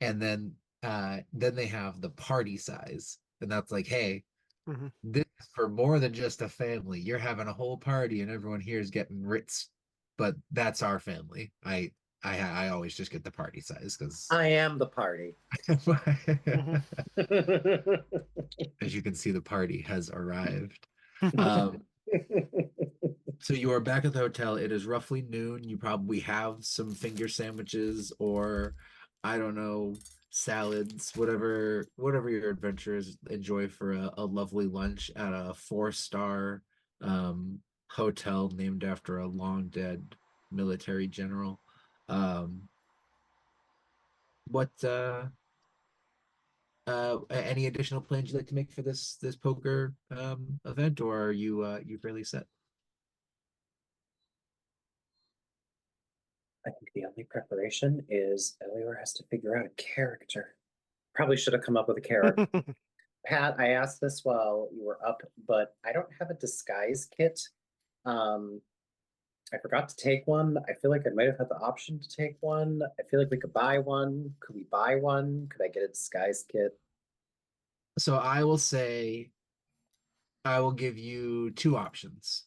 And then they have the party size, and that's like, hey, Mhm. this is for more than just a family. You're having a whole party, and everyone here is getting Ritz, but that's our family. I always just get the party size because I am the party. Mhm. as you can see, the party has arrived. Um, So you are back at the hotel. It is roughly noon. You probably have some finger sandwiches or I don't know, salads, whatever your adventurers enjoy for a lovely lunch at a 4-star hotel named after a long dead military general. Um what any additional plans you'd like to make for this poker event, or are you fairly set? I think the only preparation is Elior has to figure out a character. Probably should have come up with a character. Pat, I asked this while you were up, but I don't have a disguise kit. Um, I forgot to take one. I feel like I might have had the option to take one. I feel like we could buy one. Could we buy one? Could I get a disguise kit? So I will say I will give you 2 options,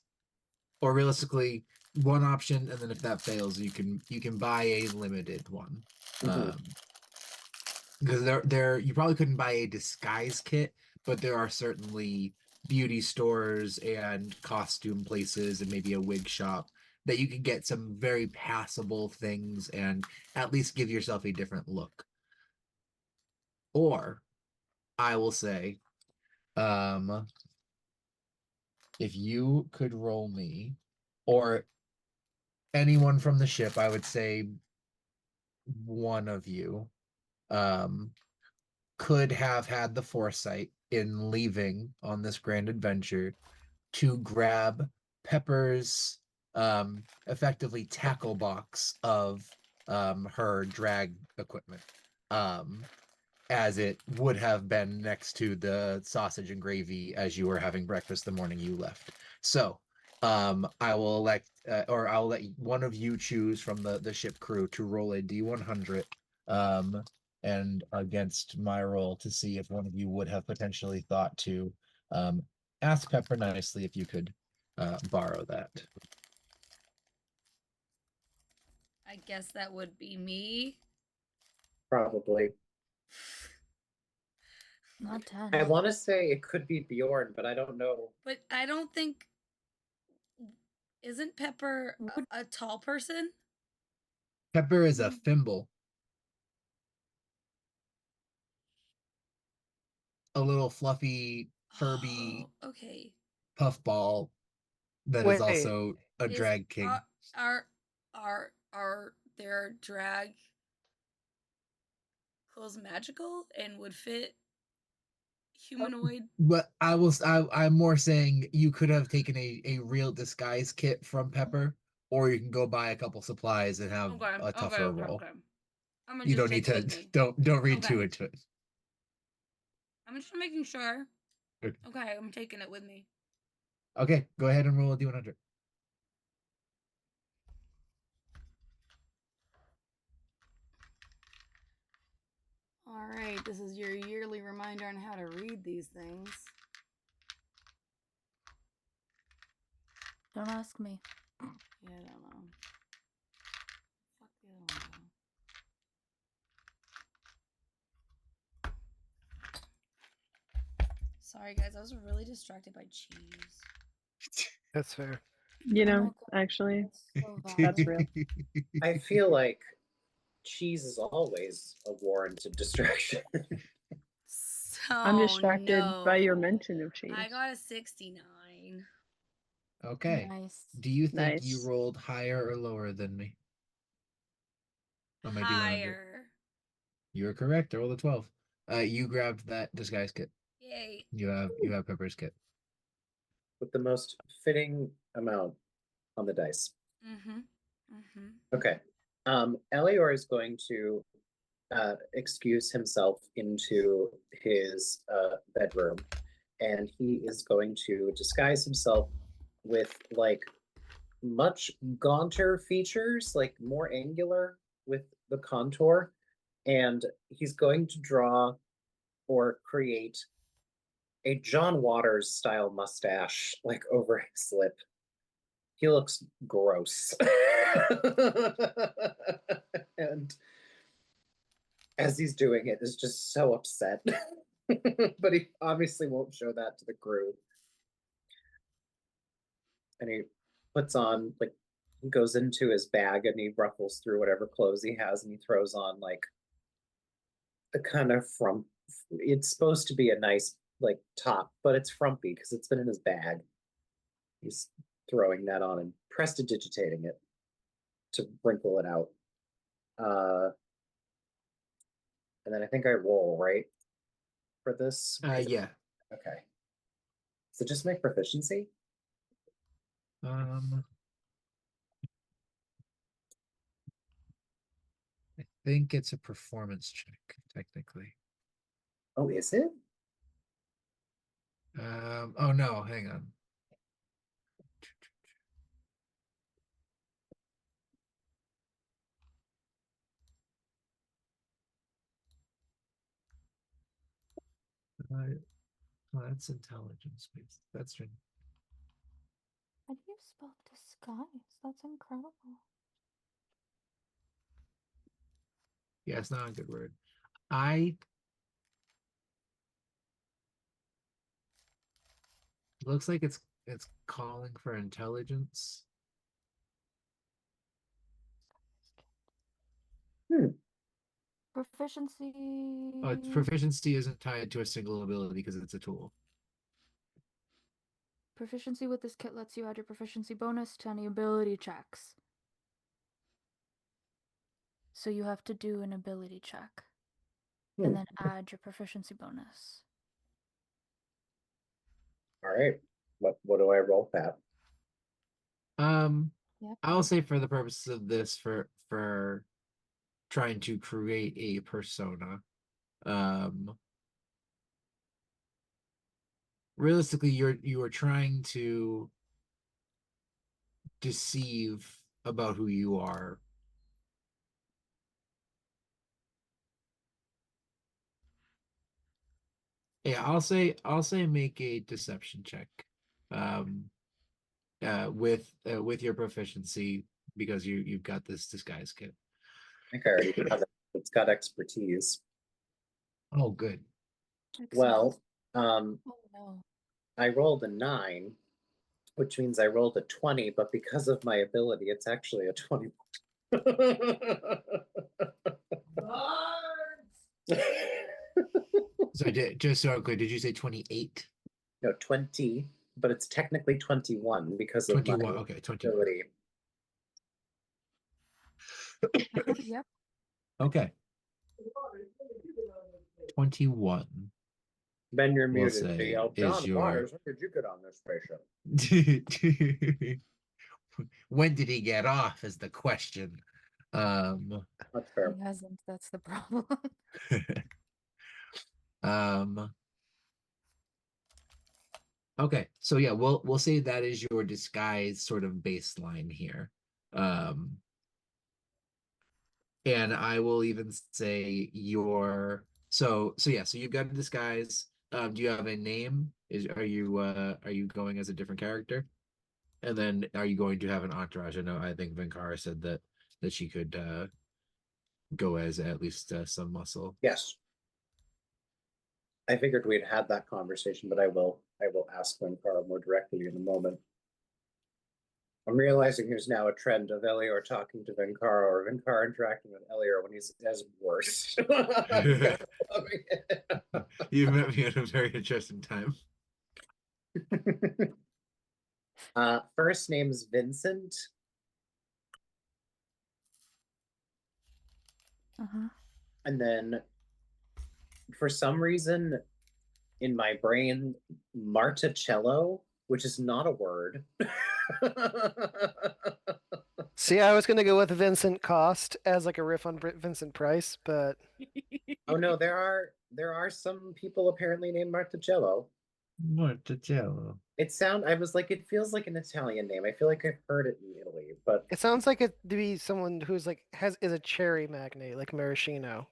or realistically, one option, and then if that fails, you can buy a limited one. Mhm. Because there you probably couldn't buy a disguise kit, but there are certainly beauty stores and costume places and maybe a wig shop that you can get some very passable things and at least give yourself a different look. Or I will say, um, if you could roll me, or anyone from the ship, I would say one of you, um, could have had the foresight in leaving on this grand adventure to grab Pepper's effectively tackle box of her drag equipment. Um, as it would have been next to the sausage and gravy as you were having breakfast the morning you left. So, I will elect, or I'll let one of you choose from the ship crew to roll a D100, and against my roll to see if one of you would have potentially thought to ask Pepper nicely if you could borrow that. I guess that would be me. Probably. Not 10. I want to say it could be Bjorn, but I don't know. But I don't think. Isn't Pepper a tall person? Pepper is a thimble. A little fluffy, Furby Okay. puffball that is Wait. also a Is- drag king. Are their drag clothes magical and would fit humanoid? But I'm more saying you could have taken a real disguise kit from Pepper, or you can go buy a couple supplies and have a tougher roll. I'm gonna You just don't take need it to with me. don't read Okay. too into it. I'm just making sure. Okay. Okay, I'm taking it with me. Okay, go ahead and roll a D100. All right, this is your yearly reminder on how to read these things. Don't ask me. Yeah, I don't know. Fuck the other one. Sorry, guys, I was really distracted by cheese. That's fair. You Oh my know, God, actually, that's so that's valid. real. I feel like cheese is always a warranted distraction. So I'm distracted by your no. mention of cheese. I got a 69. Okay. Nice. Do you think you Nice. rolled higher or lower than me? On my D100. Higher. You're correct. I rolled a 12. You grabbed that disguise kit. Yay. You have Pepper's kit. With the most fitting amount on the dice. Mm-hmm. Mm-hmm. Okay. Elior is going to excuse himself into his bedroom, and he is going to disguise himself with like much gaunter features, like more angular with the contour, and he's going to draw or create a John Waters style mustache like over his lip. He looks gross. And as he's doing it, is just so upset. But he obviously won't show that to the crew. And he puts on, like, he goes into his bag and he ruffles through whatever clothes he has and he throws on, like, the kind of it's supposed to be a nice, like, top, but it's frumpy because it's been in his bag. He's throwing that on and prestidigitating it to wrinkle it out. And then I think I roll, right? For this? Yeah. Okay. So just make proficiency? I think it's a performance check, technically. Oh, is it? Oh no, hang on. Oh, that's intelligence based. That's right. How do you spell disguise? That's incredible. Yeah, it's not a good word. It looks like it's calling for intelligence. Proficiency. Its proficiency isn't tied to a single ability because it's a tool. Proficiency with this kit lets you add your proficiency bonus to any ability checks. So you have to do an ability check and then add your proficiency bonus. All right. What do I roll, Pat? Yep. I'll say for the purposes of this, for trying to create a persona, realistically, you are trying to deceive about who you are. Yeah, I'll say make a deception check. With your proficiency because you've got this disguise kit. I think I already have it. It's got expertise. Oh, good. Well, Oh no. I rolled a 9, which means I rolled a 20, but because of my ability, it's actually a 20. So just so clear, did you say 28? No, 20, but it's technically 21 because of my 21. Okay, 21. ability. Yep. Okay. 21. Ben, you're We'll muted. say Yell, is John your Waters, when did you get on this spaceship? when did he get off is the question. That's fair. He hasn't. That's the problem. Okay, so yeah, we'll say that is your disguise sort of baseline here. And I will even say your so yeah, so you've got a disguise. Do you have a name? Are you going as a different character? And then are you going to have an entourage? I think Vinkara said that she could go as at least some muscle. Yes. I figured we'd had that conversation, but I will ask Linkara more directly in a moment. I'm realizing there's now a trend of Elior talking to Vinkara or Vinkara interacting with Elior when he's at his worst. You met me at a very interesting time. First name is Vincent. Uh-huh. And then for some reason in my brain, Martecello, which is not a word. See, I was gonna go with Vincent Cost as like a riff on Vincent Price, but Oh no, there are some people apparently named Martecello. Martecello. I was like, it feels like an Italian name. I feel like I've heard it in Italy, but it sounds like it to be someone who's like is a cherry magnate, like maraschino.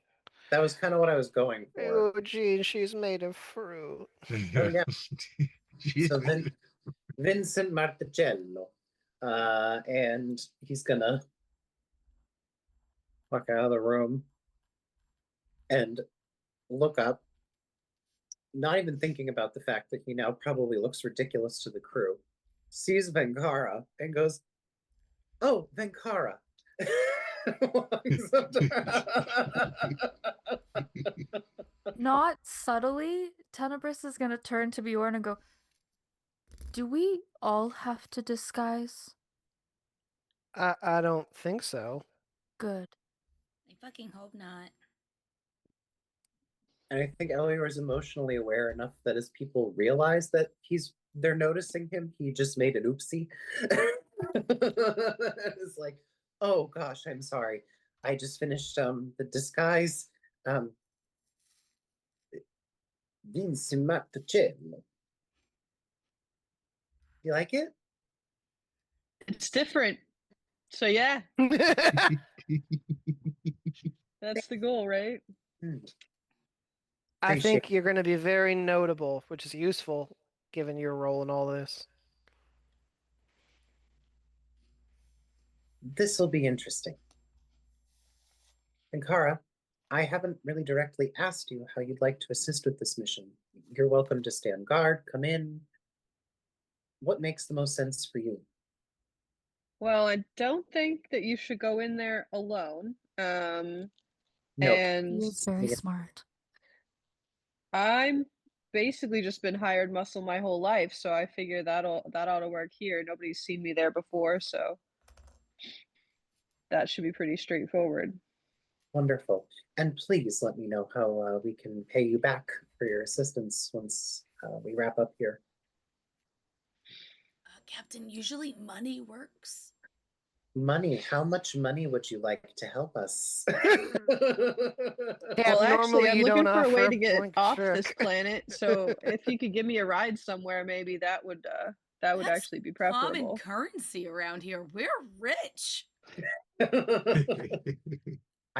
that was kind of what I was going for. Oh, gee, she's made of fruit. Oh yeah. Jeez. So Vincent Martecello. And he's gonna walk out of the room and look up, not even thinking about the fact that he now probably looks ridiculous to the crew, sees Venkara and goes, "Oh, Venkara." Not subtly, Tenebris is gonna turn to Bjorn and go, "Do we all have to disguise?" I don't think so. Good. I fucking hope not. And I think Elior is emotionally aware enough that as people realize that they're noticing him, he just made an oopsie. It's like, oh gosh, I'm sorry. I just finished the disguise. Vincent Martecello. You like it? It's different. So yeah, that's the goal, right? I Appreciate think you're gonna be very notable, which is useful given your role in all this. This will be interesting. And Kara, I haven't really directly asked you how you'd like to assist with this mission. You're welcome to stand guard, come in. What makes the most sense for you? Well, I don't think that you should go in there alone. No, And He is very smart. I'm basically just been hired muscle my whole life, so I figure that ought to work here. Nobody's seen me there before, so that should be pretty straightforward. wonderful. And please let me know how we can pay you back for your assistance once we wrap up here. Captain, usually money works. Money. How much money would you like to help us? Yeah, Well, actually, normally I'm you looking don't for a way offer to get blank off check. this planet. So if you could give me a ride somewhere, maybe that would That's actually be common preferable. currency around here. We're rich. I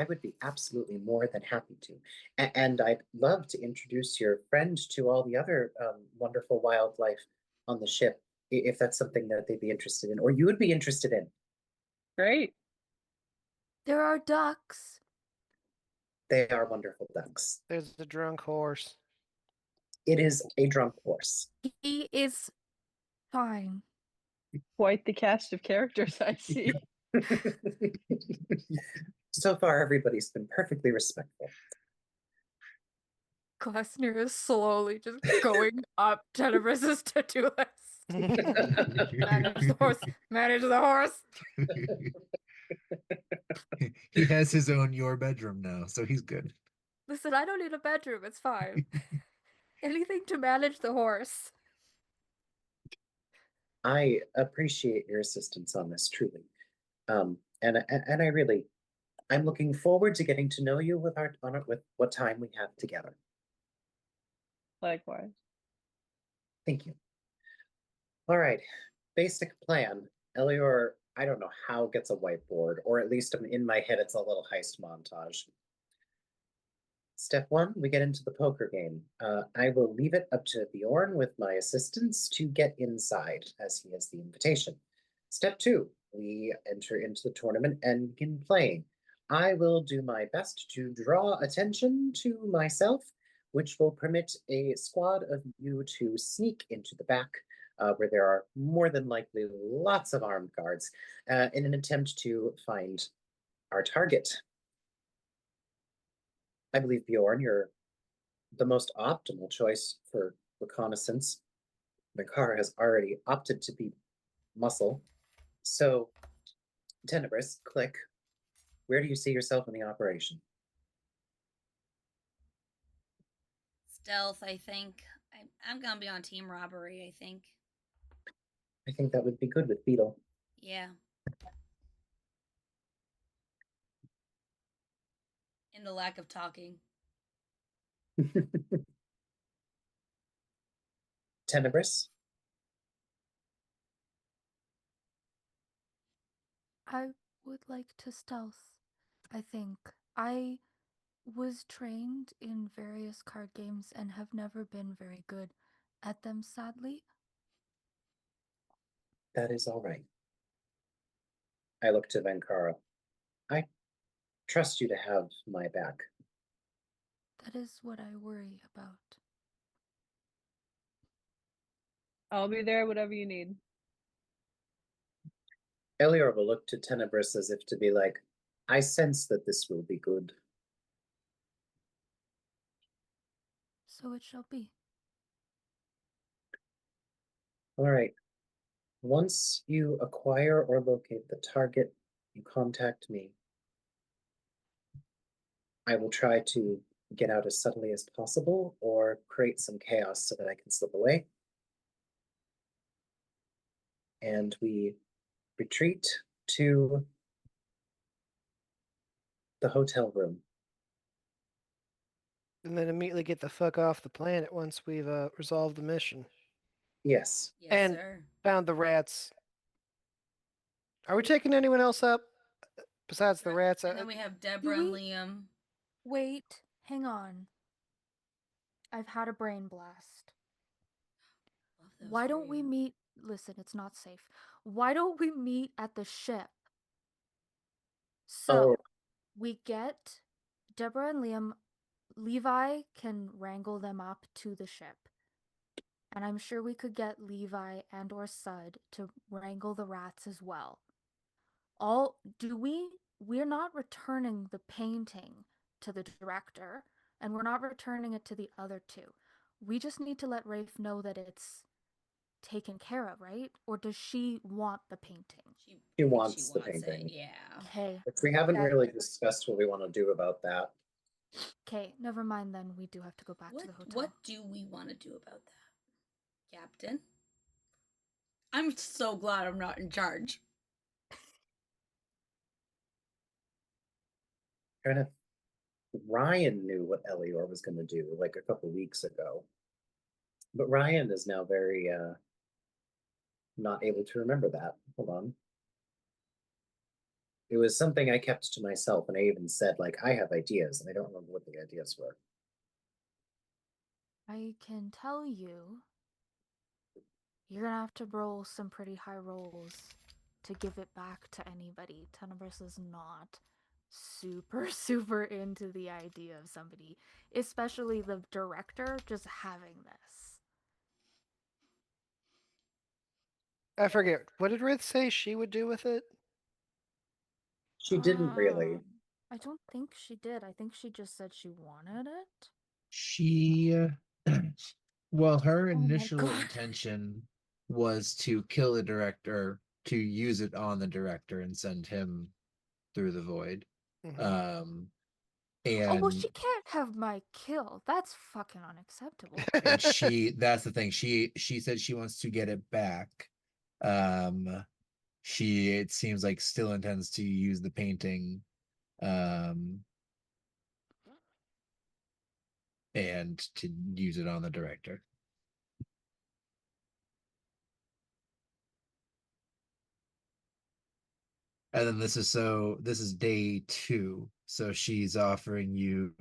would be absolutely more than happy to. And I'd love to introduce your friend to all the other wonderful wildlife on the ship, if that's something that they'd be interested in, or you would be interested in. Great. There are ducks. They are wonderful ducks. There's the drunk horse. It is a drunk horse. He is fine. Quite the cast of characters I see. So far, everybody's been perfectly respectful. Glesnir is slowly just going up Tenebrus's to-do list. Manage the horse. Manage the horse. He has his own your bedroom now, so he's good. Listen, I don't need a bedroom. It's fine. Anything to manage the horse. I appreciate your assistance on this, truly. And I really, I'm looking forward to getting to know you with with what time we have together. Likewise. Thank you. All right, basic plan. Elior, I don't know how gets a whiteboard, or at least in my head, it's a little heist montage. Step one, we get into the poker game. I will leave it up to Bjorn with my assistants to get inside, as he has the invitation. Step two, we enter into the tournament and begin playing. I will do my best to draw attention to myself, which will permit a squad of you to sneak into the back, where there are more than likely lots of armed guards, in an attempt to find our target. I believe, Bjorn, you're the most optimal choice for reconnaissance. The car has already opted to be muscle. So, Tenebrous, click. Where do you see yourself in the operation? Stealth, I think. I'm gonna be on team robbery, I think. I think that would be good with Beetle. Yeah. In the lack of talking. Tenebrous? I would like to stealth, I think. I was trained in various card games and have never been very good at them, sadly. That is all right. I look to Venkara. I trust you to have my back. That is what I worry about. I'll be there, whatever you need. Elior will look to Tenebrous as if to be like, I sense that this will be good. So it shall be. All right. Once you acquire or locate the target, you contact me. I will try to get out as subtly as possible or create some chaos so that I can slip away. And we retreat to the hotel room. And then immediately get the fuck off the planet once we've resolved the mission. Yes. Yes, And- sir. Found the rats. Are we taking anyone else up besides the rats? And then we have Deborah and Liam. Wait, hang on. I've had a brain blast. Love those Why for don't we you. meet? Listen, it's not safe. Why don't we meet at the ship? So we get Deborah and Liam. Levi can wrangle them up to the ship. And I'm sure we could get Levi and or Sud to wrangle the rats as well. We're not returning the painting to the director, and we're not returning it to the other two. We just need to let Rafe know that it's taken care of, right? Or does she want the painting? She wants the painting. It, yeah. Okay. Which we haven't really discussed what we want to do about that. Okay, never mind then. We do have to go back to the hotel. What do we want to do about that, Captain? I'm so glad I'm not in charge. trying to. Ryan knew what Elior was going to do like a couple weeks ago, but Ryan is now very not able to remember that. Hold on. It was something I kept to myself, and I even said like I have ideas, and I don't remember what the ideas were. I can tell you, you're gonna have to roll some pretty high rolls to give it back to anybody. Tenebris is not super into the idea of somebody, especially the director, just having this. I forget. What did Rith say she would do with it? She didn't really. I don't think she did. I think she just said she wanted it. She, well, her Oh my initial God. intention was to kill the director, to use it on the director and send him through the void. Mhm. Oh, well, And she can't have my kill. That's fucking unacceptable. and that's the thing. She said she wants to get it back. She, it seems like, still intends to use the painting and to use it on the director. And then this is day 2. So she's offering you,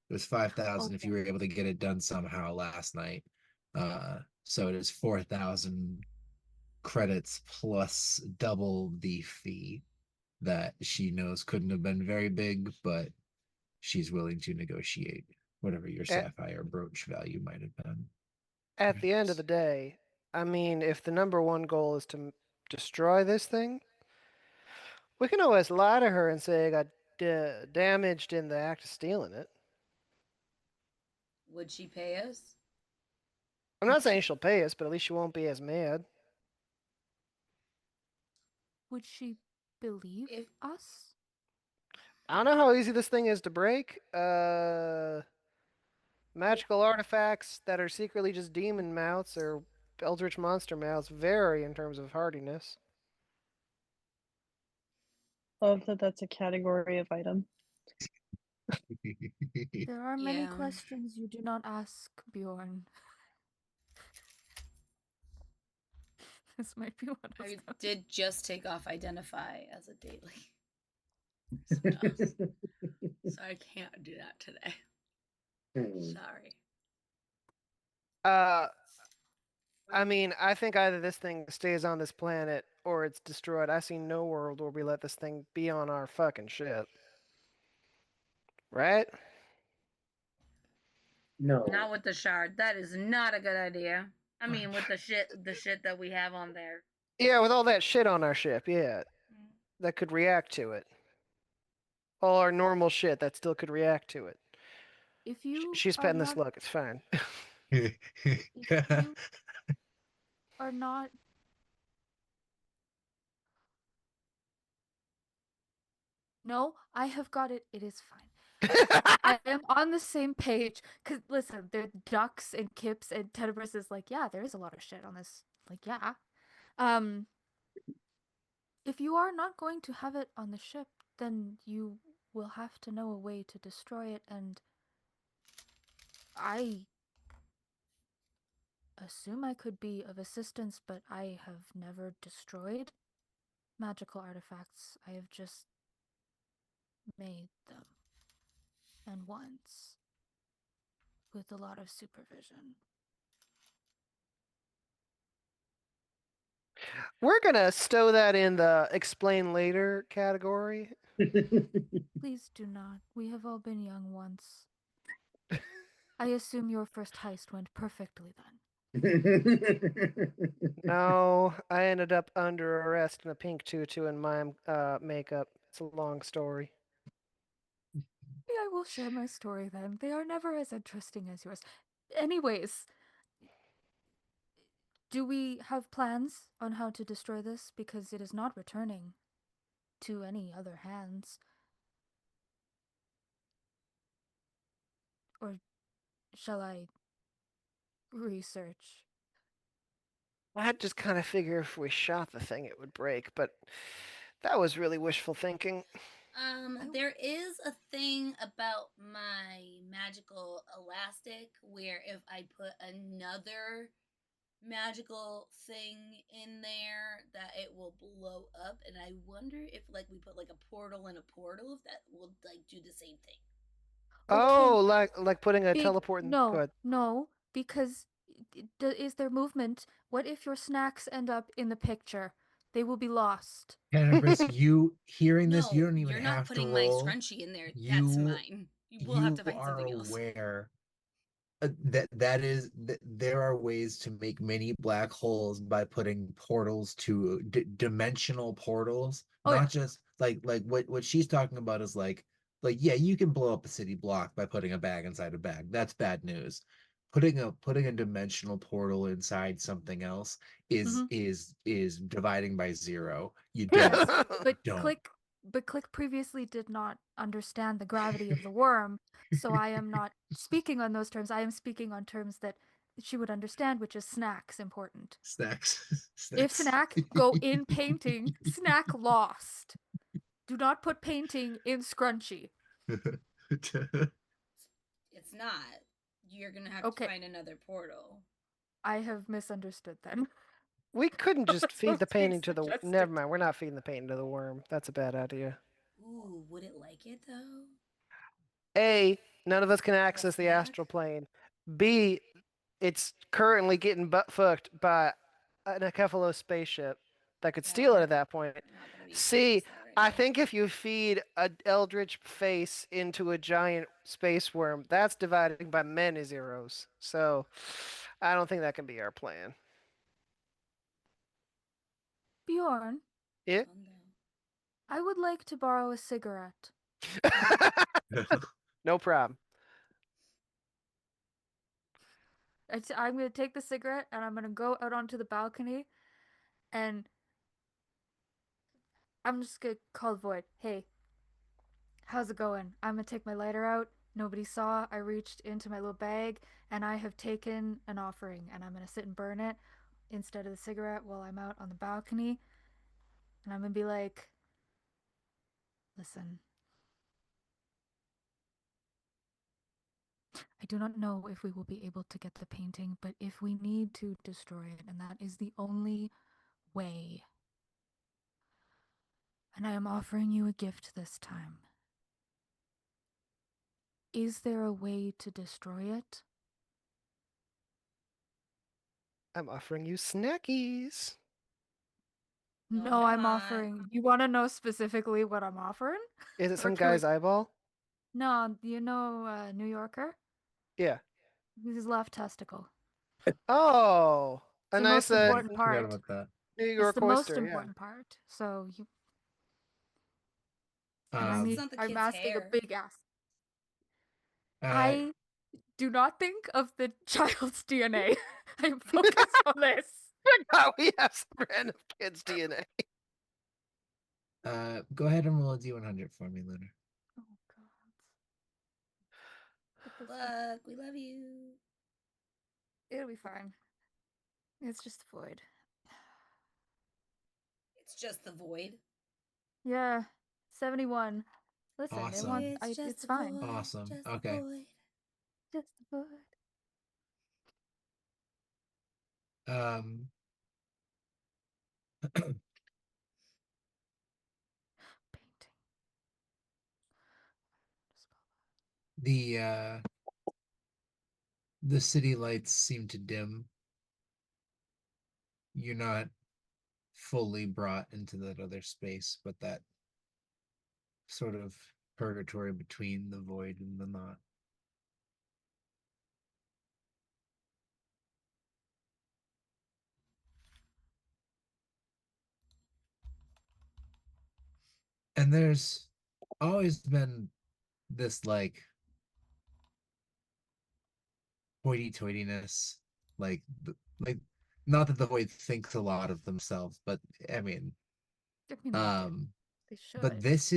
it was 5,000 if you were able to get it done somehow last night. So it is 4,000 credits plus double the fee that she knows couldn't have been very big, but she's willing to negotiate whatever your sapphire brooch value might have been. At the end of the day, I mean, if the number one goal is to destroy this thing, we can always lie to her and say I got damaged in the act of stealing it. Would she pay us? I'm not saying she'll pay us, but at least she won't be as mad. Would she believe If us? I don't know how easy this thing is to break. Magical artifacts that are secretly just demon mouths or eldritch monster mouths vary in terms of hardiness. Love that that's a category of item. There are many Yeah. questions you do not ask, Bjorn. This might be one of I them. did just take off identify as a daily. So I can't do that today. Sorry. I mean, I think either this thing stays on this planet or it's destroyed. I see no world where we let this thing be on our fucking ship. Right? No. Not with the shard. That is not a good idea. I mean, with the shit that we have on there. Yeah, with all that shit on our ship, yeah. That could react to it. All our normal shit that still could react to it. If you She's are petting the not, slug, it's fine. if you are not, no, I have got it. It is fine. I am on the same page. Cause listen, they're ducks and kips, and Tenebris is like, yeah, there is a lot of shit on this. Like, yeah. If you are not going to have it on the ship, then you will have to know a way to destroy it, and I assume I could be of assistance, but I have never destroyed magical artifacts. I have just made them. And once. With a lot of supervision. We're gonna stow that in the explain later category. Please do not. We have all been young once. I assume your first heist went perfectly then. No, I ended up under arrest in a pink tutu and mime makeup. It's a long story. I will share my story then. They are never as interesting as yours. Anyways, do we have plans on how to destroy this? Because it is not returning to any other hands. Or shall I research? I just kind of figure if we shot the thing, it would break, but that was really wishful thinking. There is a thing about my magical elastic where if I put another magical thing in there that it will blow up, and I wonder if like we put like a portal in a portal, if that will like do the same thing. Oh, Okay, like putting a big teleport in. Go no, ahead. no, because is there movement? What if your snacks end up in the picture? They will be lost. Tenebris, you hearing this, you No, don't even you're not have to putting my roll. scrunchie in there. That's You mine. You will have you to find are something else. aware that there are ways to make mini black holes by putting portals to dimensional portals, Oh not yeah. just like what she's talking about is like yeah, you can blow up a city block by putting a bag inside a bag. That's bad news. Putting a dimensional portal inside something else is Mhm. is dividing by zero. You Yes, but don't Click previously did not understand the gravity of the worm, so I am not speaking on those terms. I am speaking on terms that she would understand, which is snacks important. snacks If snacks. snack go in painting, snack lost. Do not put painting in scrunchie. It's not. You're gonna have to Okay, find another portal. I have misunderstood then. We couldn't just What's feed the being painting to the. suggested? Never mind. We're not feeding the painting to the worm. That's a bad idea. Ooh, would it like it though? A, none of us can A access the snack? astral plane. B, it's currently getting butt fucked by an Acephalous spaceship that could Yeah, steal I'm it not at that gonna, point. I'm not gonna be able to C, access that right I now. think if you feed an eldritch face into a giant space worm, that's dividing by many zeros. So I don't think that can be our plan. Bjorn, Yeah? Fun though. I would like to borrow a cigarette. No problem. I'm going to take the cigarette and I'm going to go out onto the balcony and I'm just going to call the void. Hey, how's it going? I'm going to take my lighter out. Nobody saw. I reached into my little bag and I have taken an offering and I'm going to sit and burn it instead of the cigarette while I'm out on the balcony. And I'm going to be like, listen, I do not know if we will be able to get the painting, but if we need to destroy it, and that is the only way, and I am offering you a gift this time. Is there a way to destroy it? I'm offering you snackies. No, No, I'm not. offering. You want to know specifically what I'm offering? Is it Or some can we- guy's eyeball? No, you know New Yorker? Yeah. His left testicle. Oh, It's a the nice most important Forgot part. about that. New It's York the most oyster. Yeah. important part. So you At and I least it's need. not the I'm kid's asking a hair. big ask. uh I do not think of the child's DNA. I'm focused on this. God, we have some random kids' DNA. Go ahead and roll a D100 for me, Lunar. Oh God. What the fuck? Look, we love you. It'll be fine. It's just a void. It's just the void. Yeah, 71. Listen, Awesome. it's fine. Awesome. Just Okay. the void. Just a void. Um Painting. the the city lights seem to dim. You're not fully brought into that other space, but that sort of purgatory between the void and the not. And there's always been this like hoity-toityness, like like not that the void thinks a lot of themselves, but I mean, I mean, they do. um, They but should. this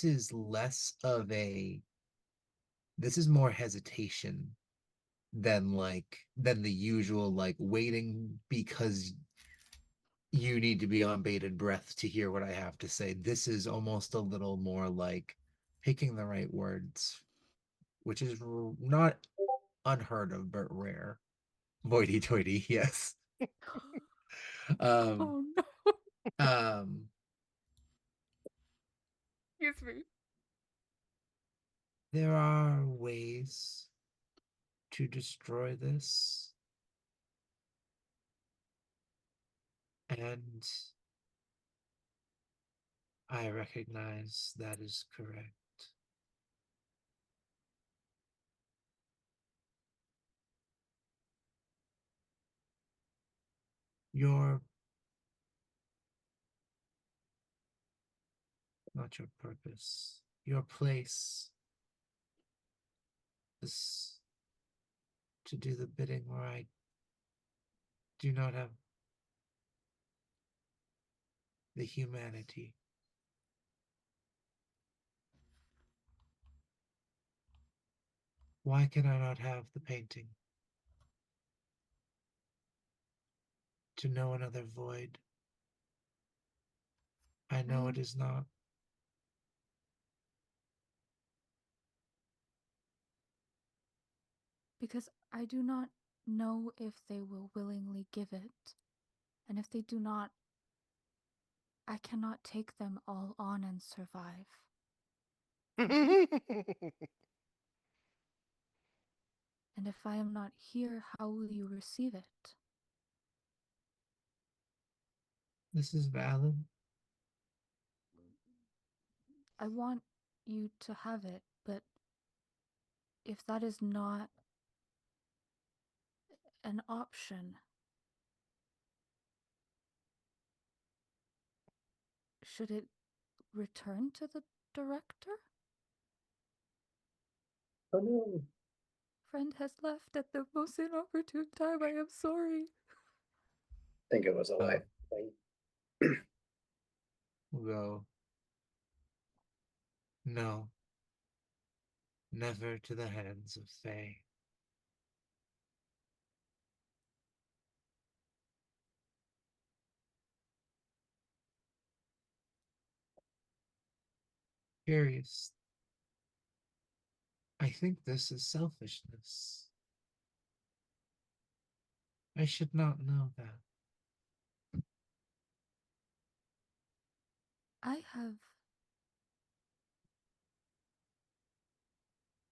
is less of a this is more hesitation than the usual like waiting because you need to be on bated breath to hear what I have to say. This is almost a little more like picking the right words, which is not unheard of, but rare. Voidy toity, yes. Oh no. Um, Excuse me. there are ways to destroy this, and I recognize that is correct. Your not your purpose, your place is to do the bidding where I do not have the humanity. Why can I not have the painting? To know another void. I know it is not. Because I do not know if they will willingly give it. And if they do not, I cannot take them all on and survive. And if I am not here, how will you receive it? This is valid. I want you to have it, but if that is not an option, should it return to the director? Oh no. Friend has left at the most inopportune time. I am sorry. I think it was a life thing. We'll go. No. Never to the hands of Fae. Curious. I think this is selfishness. I should not know that. I have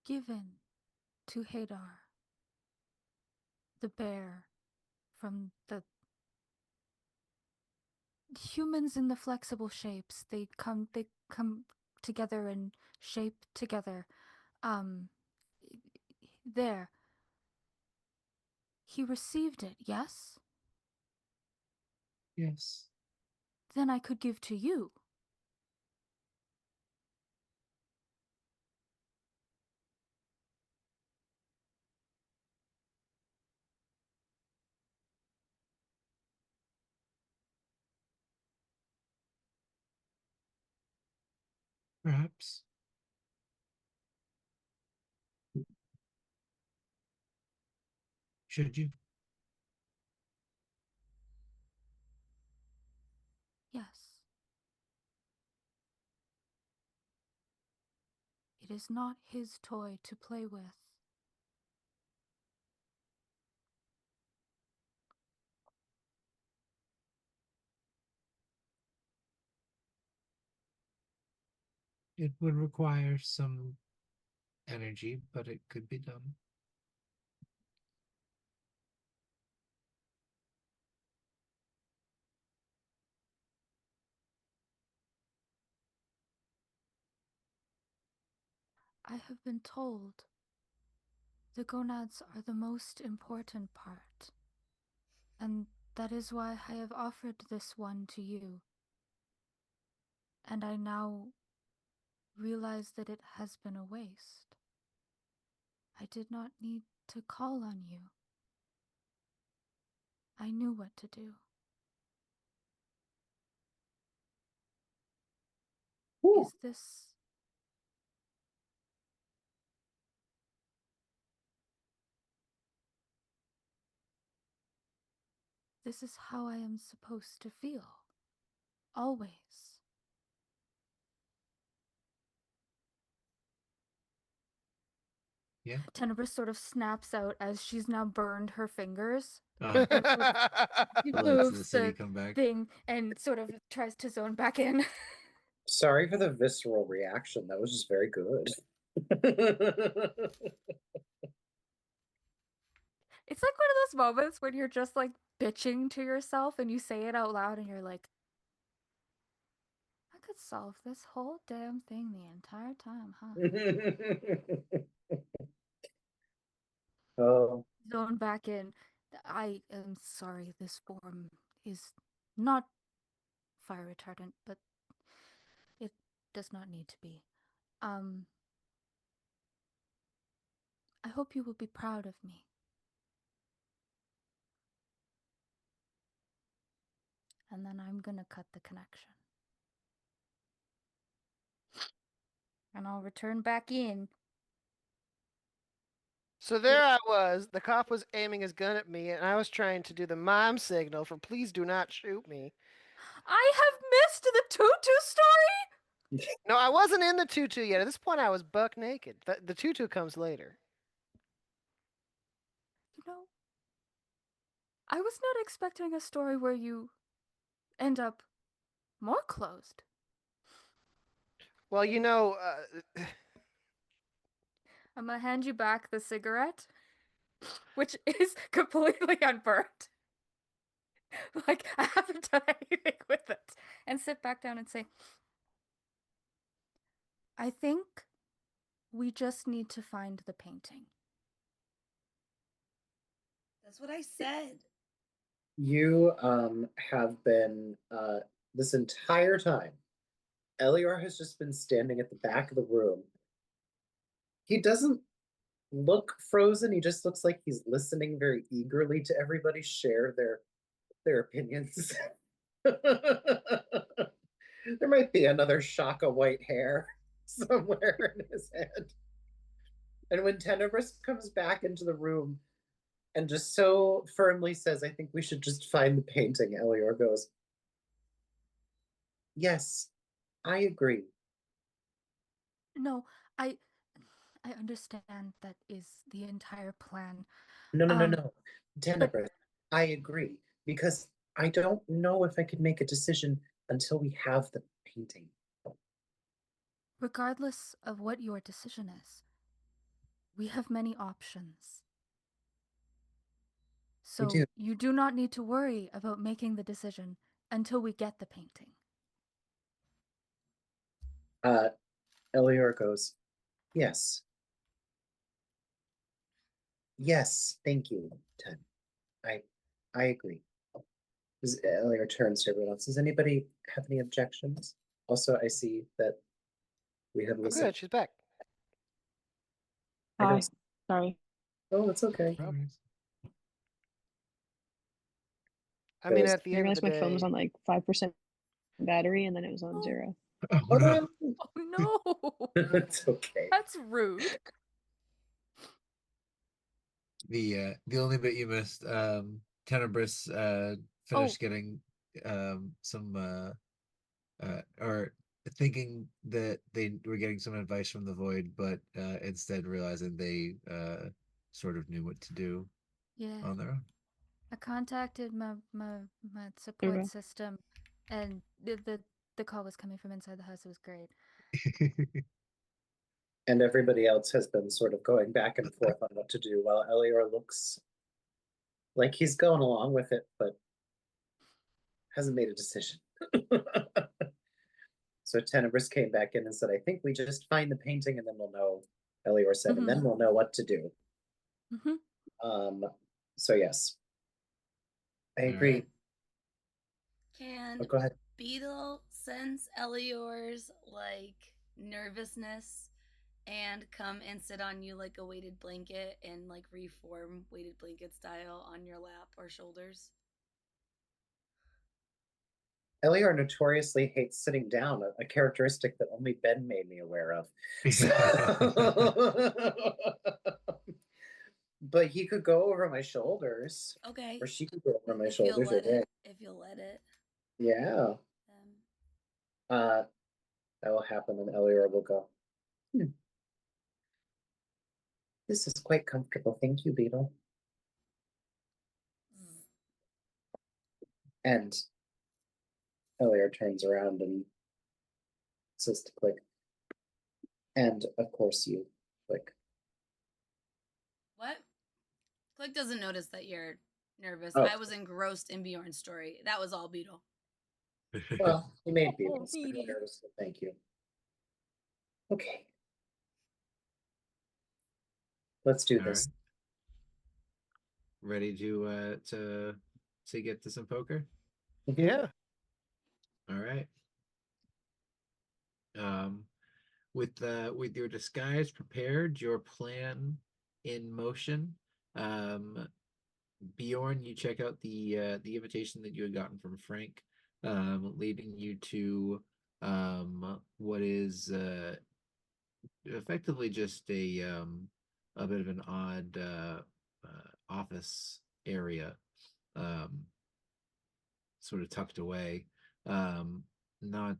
given to Hadar the bear from the humans in the flexible shapes. They come together and shape together. There. He received it, yes? Yes. Then I could give to you. Perhaps. Should you? Yes. It is not his toy to play with. It would require some energy, but it could be done. I have been told the gonads are the most important part, and that is why I have offered this one to you. And I now realize that it has been a waste. I did not need to call on you. I knew what to do. Whew. Is this... this is how I am supposed to feel. Always. Yeah. Tenebris sort of snaps out as she's now burned her fingers. Ah, He the lights of the moves city the come back. thing and sort of tries to zone back in. Sorry for the visceral reaction. That was just very good. It's like one of those moments when you're just like bitching to yourself and you say it out loud and you're like, I could solve this whole damn thing the entire time, huh? Oh, Zone back in. I am sorry, this form is not fire retardant, but it does not need to be. I hope you will be proud of me. And then I'm gonna cut the connection. And I'll return back in. So there I was. The cop was aiming his gun at me, and I was trying to do the mom signal for "please do not shoot me." I have missed the tutu story? No, I wasn't in the tutu yet. At this point, I was buck naked. The tutu comes later. You know, I was not expecting a story where you end up more closed. Well, you know, I'm gonna hand you back the cigarette, which is completely unburnt. Like, I haven't done anything with it. And sit back down and say, I think we just need to find the painting. That's what I said. you have been this entire time. Elior has just been standing at the back of the room. He doesn't look frozen. He just looks like he's listening very eagerly to everybody share their opinions. There might be another shock of white hair somewhere in his head. And when Tenebris comes back into the room and just so firmly says, I think we should just find the painting, Elior goes, yes, I agree. No, I understand that is the entire plan. No. Tenebris, I agree. Because I don't know if I could make a decision until we have the painting. Regardless of what your decision is, we have many options. We So do. you do not need to worry about making the decision until we get the painting. Elior goes, yes. Yes, thank you, Ten. I agree. Elior turns to everyone else. Does anybody have any objections? Also, I see that we have oh, listened. good, she's back. I Hi. don't. Sorry. Oh, it's okay. Problem. I That mean, was- at the I end of realized the my phone was day, on like 5% battery and then it was on Oh. 0. Oh, Oh, no. no. Oh no! It's okay. That's rude. The only bit you missed, Tenebris finished getting some or thinking that they were getting some advice from the void, but instead realizing they sort of knew what to do Yeah. on their own. I contacted my support Okay. system, and the call was coming from inside the house. It was great. And everybody else has been sort of going back and forth on what to do while Elior looks like he's going along with it, but hasn't made a decision. So Tenebris came back in and said, I think we just find the painting and then we'll know, Elior said, and then we'll know what to do. Mm-hmm. So yes. I All agree. right. Can Oh, go ahead. Beetle sense Elior's like nervousness and come and sit on you like a weighted blanket and like reform weighted blanket style on your lap or shoulders? Elior notoriously hates sitting down, a characteristic that only Ben made me aware of. So... but he could go over my shoulders. Okay. Or she could go over from my if you'll shoulders. let Okay. it. If you'll let it. Yeah. That will happen, and Elior will go. This is quite comfortable. Thank you, Beetle. And Elior turns around and says to Click. And of course you, Click. What? Click doesn't notice that you're nervous. Oh. I was engrossed in Bjorn's story. That was all Beetle. Well, you made Beetle, Oh, so I Beetle. noticed it. Thank you. Okay. Let's do All this. Ready to get to some poker? Yeah. All right. With your disguise prepared, your plan in motion, Bjorn, you check out the invitation that you had gotten from Frank, leading you to what is effectively just a bit of an odd office area, sort of tucked away, not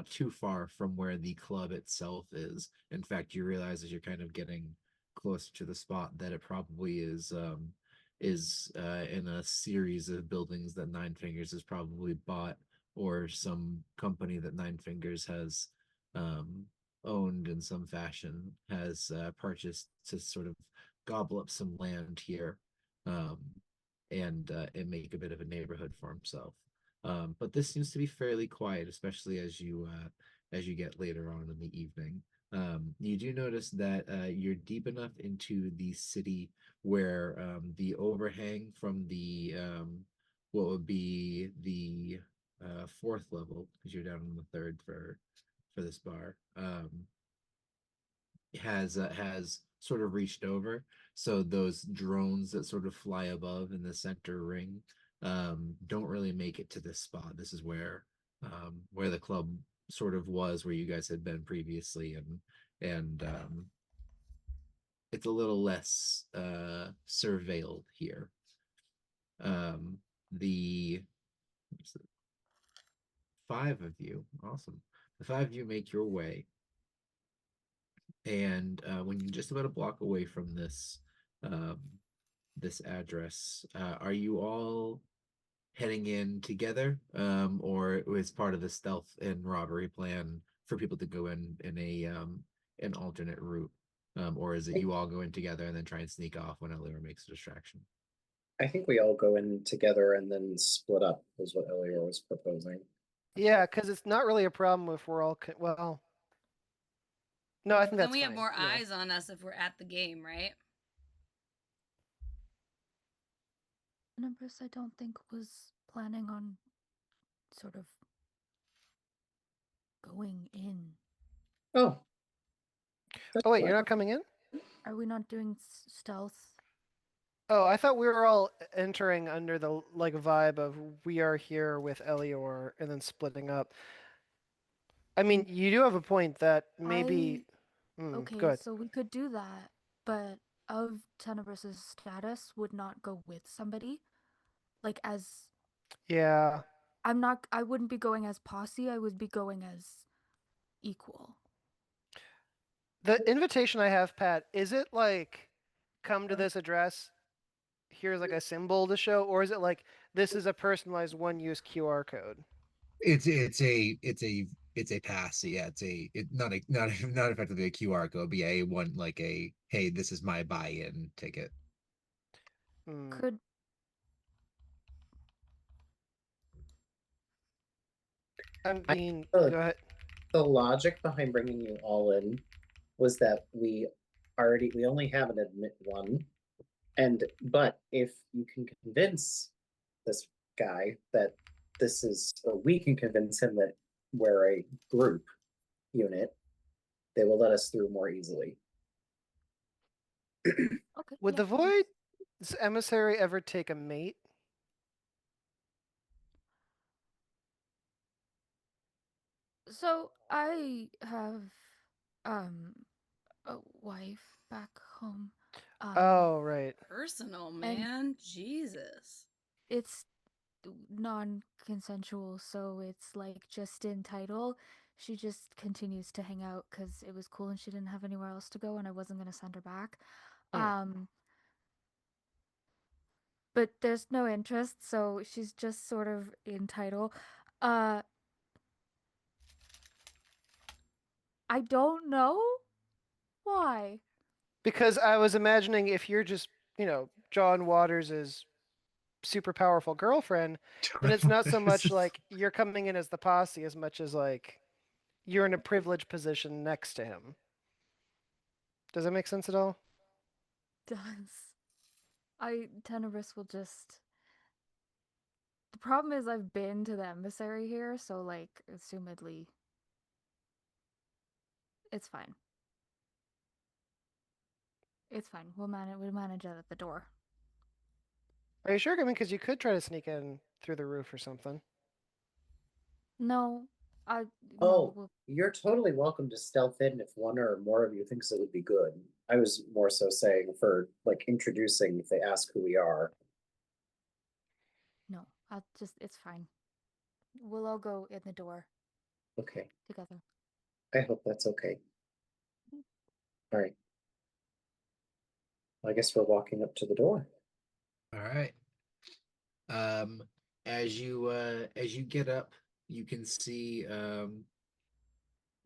too far from where the club itself is. In fact, you realize as you're kind of getting closer to the spot that it probably is in a series of buildings that Nine Fingers has probably bought, or some company that Nine Fingers has owned in some fashion has purchased to sort of gobble up some land here, um, and make a bit of a neighborhood for himself. But this seems to be fairly quiet, especially as you get later on in the evening. You do notice that you're deep enough into the city where the overhang from the what would be the fourth level, because you're down on the third for this bar, has sort of reached over. So those drones that sort of fly above in the center ring don't really make it to this spot. This is where the club sort of was, where you guys had been previously, and it's a little less surveilled here. The five of you, awesome. The five of you make your way, and when you're just about a block away from um, this address, are you all heading in together, or it was part of the stealth and robbery plan for people to go in a an alternate route, or is it you all go in together and then try and sneak off when Elior makes a distraction? I think we all go in together and then split up, is what Elior was proposing. Yeah, because it's not really a problem if we're all well. No, I think Then that's we have fine. more Yeah. eyes on us if we're at the game, right? Numbers I don't think was planning on sort of going in. Oh. Oh wait, you're not coming in? Are we not doing stealth? Oh, I thought we were all entering under the like vibe of we are here with Elior and then splitting up. I mean, you do have a point that maybe. Okay, Good. so we could do that, but of Tenebrous' status would not go with somebody. Like as Yeah. I wouldn't be going as posse, I would be going as equal. The invitation I have, Pat, is it like come to this address, here's like a symbol to show, or is it like this is a personalized one-use QR code? It's a pass. Yeah, not effectively a QR code, but yeah, a one like a hey, this is my buy-in ticket. Could I mean, Uh, go ahead. The logic behind bringing you all in was that we only have an admit one, but if you can convince this guy that this is, or we can convince him that we're a group unit, they will let us through more easily. okay. Would yeah, the Void's emissary ever take a mate? So I have a wife back home. Oh, right. Personal, and man. Jesus. it's non-consensual, so it's like just in title. She just continues to hang out because it was cool and she didn't have anywhere else to go, and I wasn't gonna send her back. Hmm. But there's no interest, so she's just sort of in title. Uh, I don't know why. Because I was imagining if you're just, John Waters' super powerful girlfriend, then it's not so much like you're coming in as the posse as much as like you're in a privileged position next to him. Does that make sense at all? Does Tenebris will just. The problem is I've been to the emissary here, so like, assumedly, it's fine. It's fine. We'll manage it at the door. Are you sure? I mean, because you could try to sneak in through the roof or something. No, I no. Oh, you're totally welcome to stealth in if one or more of you thinks it would be good. I was more so saying for like introducing if they ask who we are. No, I'll just. It's fine. We'll all go in the door Okay, together. I hope that's okay. All right. I guess we're walking up to the door. All right. Um, as you get up, you can see. I'll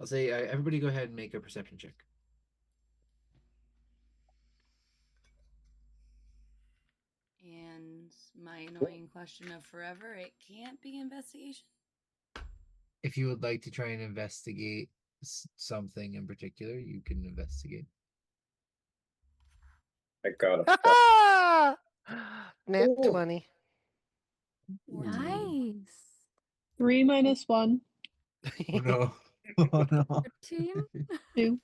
say everybody go ahead and make a perception check. And my annoying question of forever, it can't be investigation. If you would like to try and investigate something in particular, you can investigate. I got a Nat Ooh. 20. 14. Nice. 3 minus 1. Oh no! Oh no! 13? 2.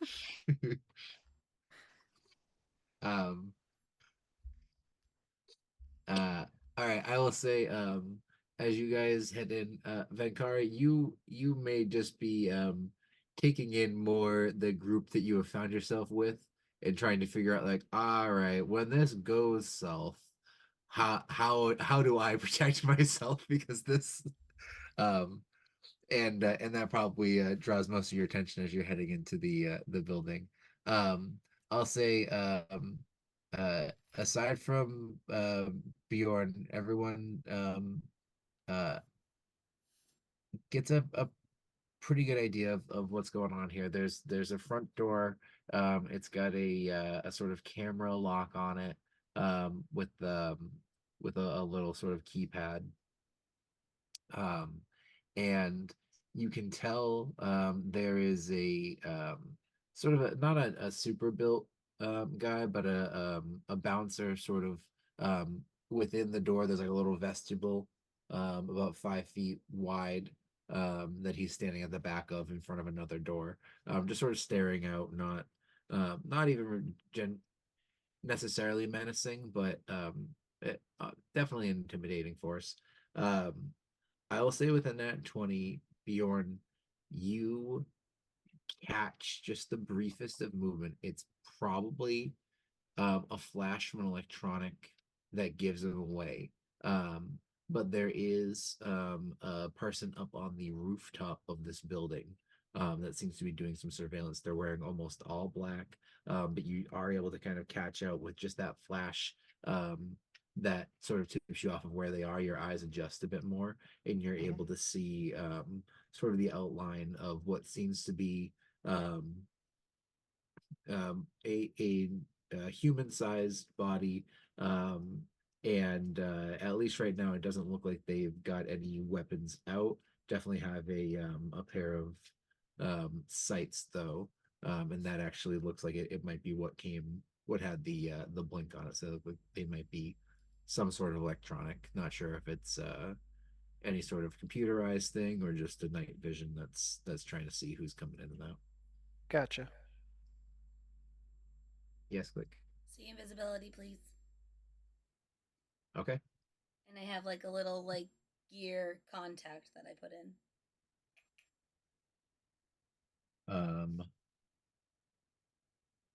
um. All right. I will say. As you guys head in, Venkara, you may just be taking in more the group that you have found yourself with and trying to figure out like, all right, when this goes south, how do I protect myself because this um and that probably draws most of your attention as you're heading into the building. I'll say aside from Bjorn, everyone uh gets a pretty good idea of what's going on here. There's a front door. It's got a sort of camera lock on it with a little sort of keypad. Um, and you can tell there is a sort of not a super built guy, but a bouncer sort of within the door. There's like a little vestibule about 5 feet wide that he's standing at the back of in front of another door, just sort of staring out, not even necessarily menacing, but definitely an intimidating force. Um, I will say within that 20, Bjorn, you catch just the briefest of movement. It's probably a flash from an electronic that gives it away. Um, but there is a person up on the rooftop of this building that seems to be doing some surveillance. They're wearing almost all black, but you are able to kind of catch out with just that flash that sort of tips you off of where they are. Your eyes adjust a bit more, and you're able to see sort of the outline of what seems to be um, a human-sized body, um, and at least right now, it doesn't look like they've got any weapons out. Definitely have a pair of sights though, and that actually looks like it might be what had the blink on it. So they might be some sort of electronic. Not sure if it's any sort of computerized thing or just a night vision that's trying to see who's coming in and out. Gotcha. Yes, click. See invisibility, please. Okay. And I have like a little like gear contact that I put in.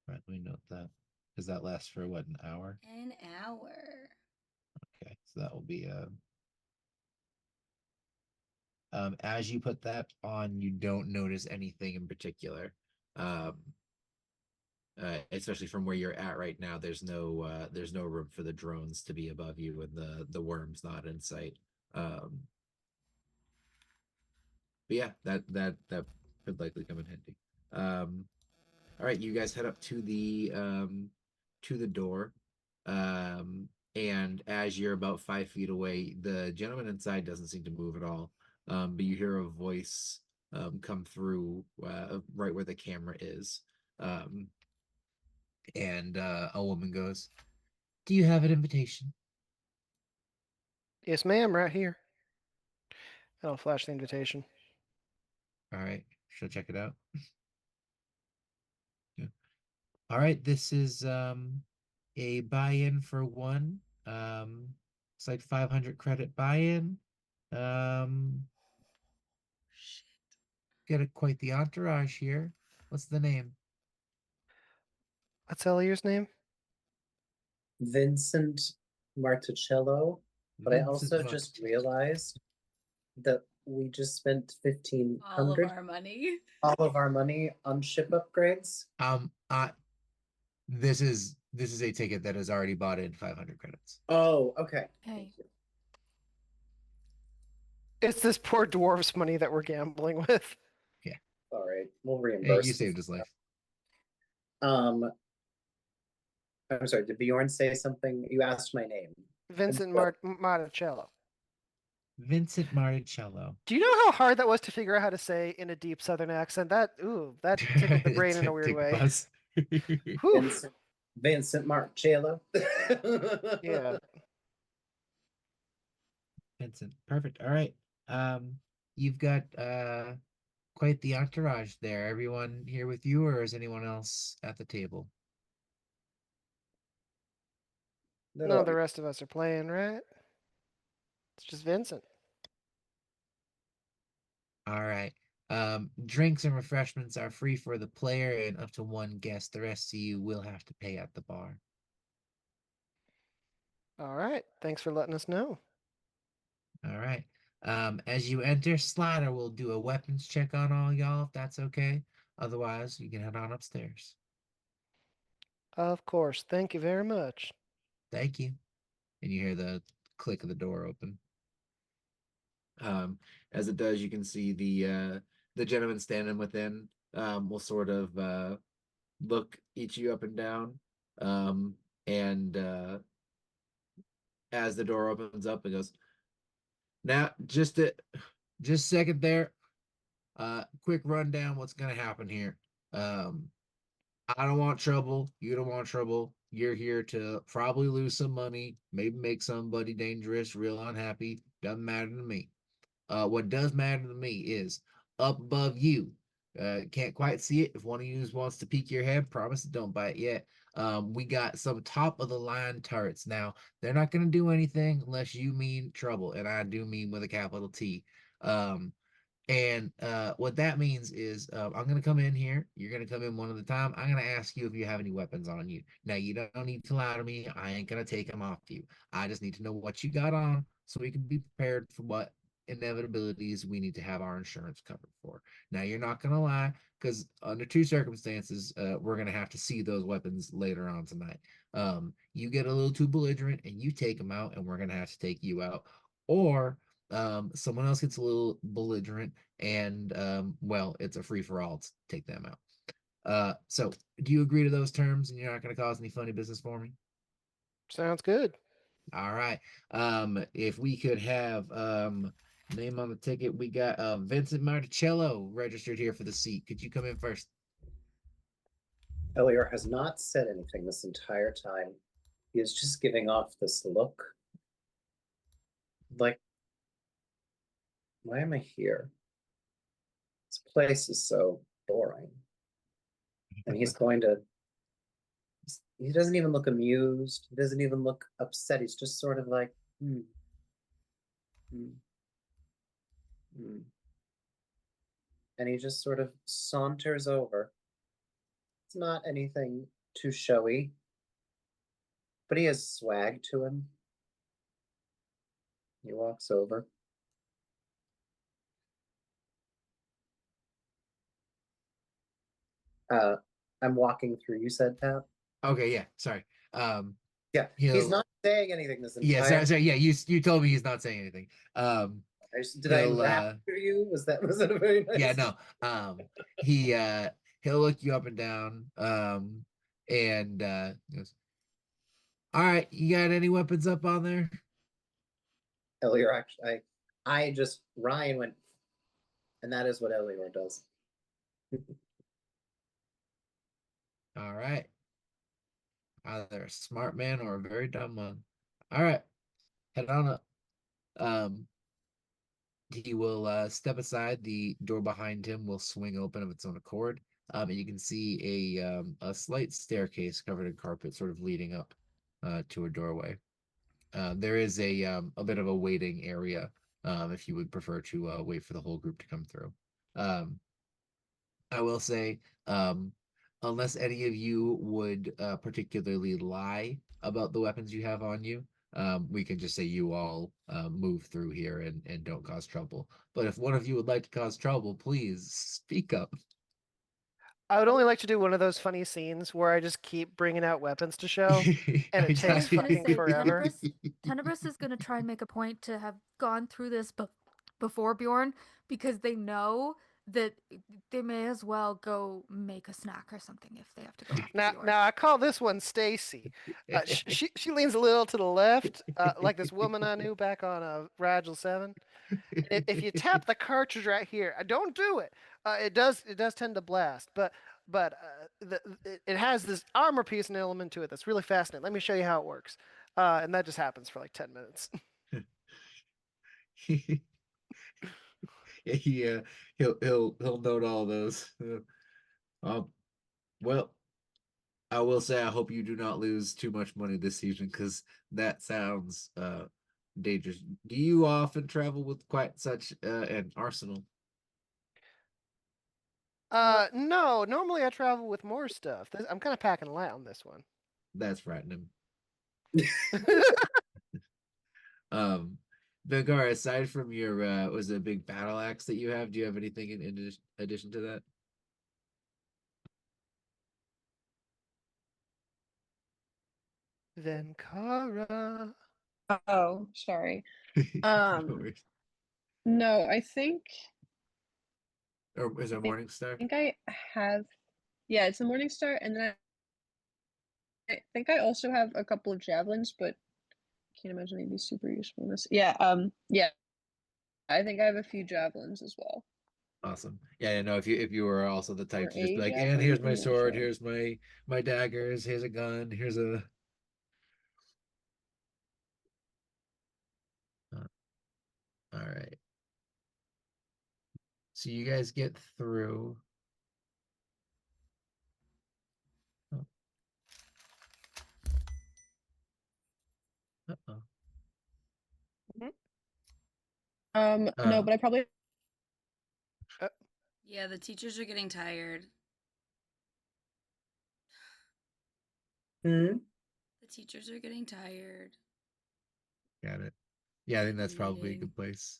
Right, let me note that. Does that last for what, an hour? An hour. Okay, So that will be as you put that on, you don't notice anything in particular. Especially from where you're at right now, there's no room for the drones to be above you and the worm's not in sight. But yeah, that could likely come in handy. All right, you guys head up to the door. And as you're about 5 feet away, the gentleman inside doesn't seem to move at all. But you hear a voice come through right where the camera is. And a woman goes, "Do you have an invitation?" Yes, ma'am, right here. I'll flash the invitation. All right, she'll check it out. Yeah. All right, this is a buy-in for one. It's like 500 credit buy-in. Um, Shit. Get quite the entourage here. What's the name? What's Ellier's name? Vincent Martecello, but I Vincent also just Martecello. realized that we just spent All of 1,500, our money. all of our money on ship upgrades. This is a ticket that has already bought in 500 credits. Oh, okay. Hey. Thank you. It's this poor dwarf's money that we're gambling with. All right, we'll Hey, reimburse. you saved his life. I'm sorry. Did Bjorn say something? You asked my name. Vincent Martecello. Vincent Martecello. Do you know how hard that was to figure out how to say in a deep Southern accent? That tickled the brain in a weird way. Whew. Vincent Martecello. Yeah. Vincent. Perfect. All right. You've got quite the entourage there. Everyone here with you, or is anyone else at the table? No, the rest of us are playing, right? It's just Vincent. All right. Drinks and refreshments are free for the player and up to one guest. The rest of you will have to pay at the bar. All right. Thanks for letting us know. All right. As you enter, Slider will do a weapons check on all y'all, if that's okay. Otherwise, you can head on upstairs. Of course. Thank you very much. Thank you. And you hear the click of the door open. As it does, you can see the gentleman standing within will sort of look each you up and down. And as the door opens up, it goes, "Now, just a second there. Quick rundown what's gonna happen here. I don't want trouble. You don't want trouble. You're here to probably lose some money, maybe make somebody dangerous, real unhappy. Doesn't matter to me. What does matter to me is up above you. Can't quite see it. If one of you wants to peek your head, promise don't bite yet. We got some top of the line turrets. Now, they're not going to do anything unless you mean trouble, and I do mean with a capital T. And what that means is I'm going to come in here. You're going to come in one at a time. I'm going to ask you if you have any weapons on you. Now, you don't need to lie to me. I ain't going to take them off you. I just need to know what you got on so we can be prepared for what inevitabilities we need to have our insurance covered for. Now, you're not going to lie because under two circumstances, we're going to have to see those weapons later on tonight. You get a little too belligerent and you take them out, and we're going to have to take you out. Or someone else gets a little belligerent and well, it's a free-for-all to take them out. So do you agree to those terms and you're not going to cause any funny business for me? Sounds good. All right. If we could have name on the ticket, we got Vincent Martecello registered here for the seat. Could you come in first? Elior has not said anything this entire time. He is just giving off this look. Like, why am I here? This place is so boring. And he's going to. He doesn't even look amused. He doesn't even look upset. He's just sort of like, hmm. And he just sort of saunters over. It's not anything too showy, but he has swag to him. He walks over. I'm walking through, you said, Pat? Okay, yeah, sorry. Yeah, he's He'll not saying anything this yeah, entire sorry, yeah, you told me he's not saying anything. Did I He'll rap for you? Was that a very nice? yeah, no. He he'll look you up and down, and goes, all right, you got any weapons up on there? Elior actually, I just Ryan went, and that is what Elior does. All right. Either a smart man or a very dumb one. All right, head on up. Um, he will step aside. The door behind him will swing open of its own accord. And you can see a slight staircase covered in carpet, sort of leading up to a doorway. There is a bit of a waiting area if you would prefer to wait for the whole group to come through. Um, I will say, unless any of you would particularly lie about the weapons you have on you, we can just say you all move through here and don't cause trouble. But if one of you would like to cause trouble, please speak up. I would only like to do one of those funny scenes where I just keep bringing out weapons to show, and it I takes was gonna fucking say forever. Tenebris is gonna try and make a point to have gone through this before Bjorn because they know that they may as well go make a snack or something if they have to go after Now, Bjorn. now I call this one Stacy. She leans a little to the left, like this woman I knew back on Rigel 7. If you tap the cartridge right here, don't do it. It does tend to blast, but it has this armor piece and element to it that's really fascinating. Let me show you how it works. And that just happens for like 10 minutes. Yeah, he'll note all those. Um, well, I will say I hope you do not lose too much money this evening because that sounds dangerous. Do you often travel with quite such an arsenal? No, normally I travel with more stuff. I'm kind of packing light on this one. That's frightening. Um, Vengar, aside from your was it a big battle axe that you have? Do you have anything in addition to that? Venkara. Oh, sorry. No Um, worries. no, I think Or is it I Morning Star? think I have. Yeah, it's a Morning Star, and then I think I also have a couple of javelins, but can't imagine they'd be super useful in this. Yeah, yeah, I think I have a few javelins as well. Awesome. Yeah, I know if you were also the type Or to just be a like, and javelin? here's my I'm not sword, sure. here's my daggers, here's a gun, here's a uh, all right. So you guys get through. Oh, uh-oh. No, Uh, but I probably Yeah, the teachers are getting tired. Hmm? The teachers are getting tired got it. Yeah, I think of the that's probably a meeting. good place.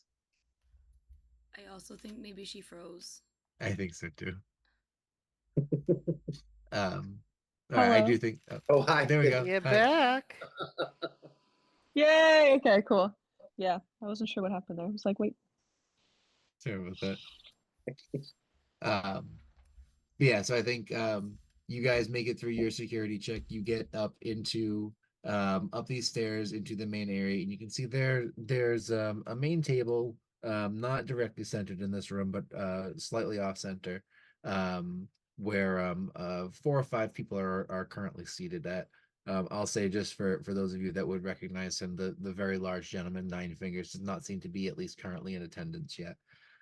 I also think maybe she froze. I think so too. All right, I hello. do think Oh, hi. there we go. You Hi. back? Yay! Okay, cool. Yeah, I wasn't sure what happened there. I was like, wait. Sorry about that. Yeah, so I think you guys make it through your security check. You get up into up these stairs into the main area, and you can see there's a main table, not directly centered in this room, but slightly off center, where 4 or 5 people are currently seated at. I'll say just for those of you that would recognize him, the very large gentleman, Nine Fingers, does not seem to be at least currently in attendance yet.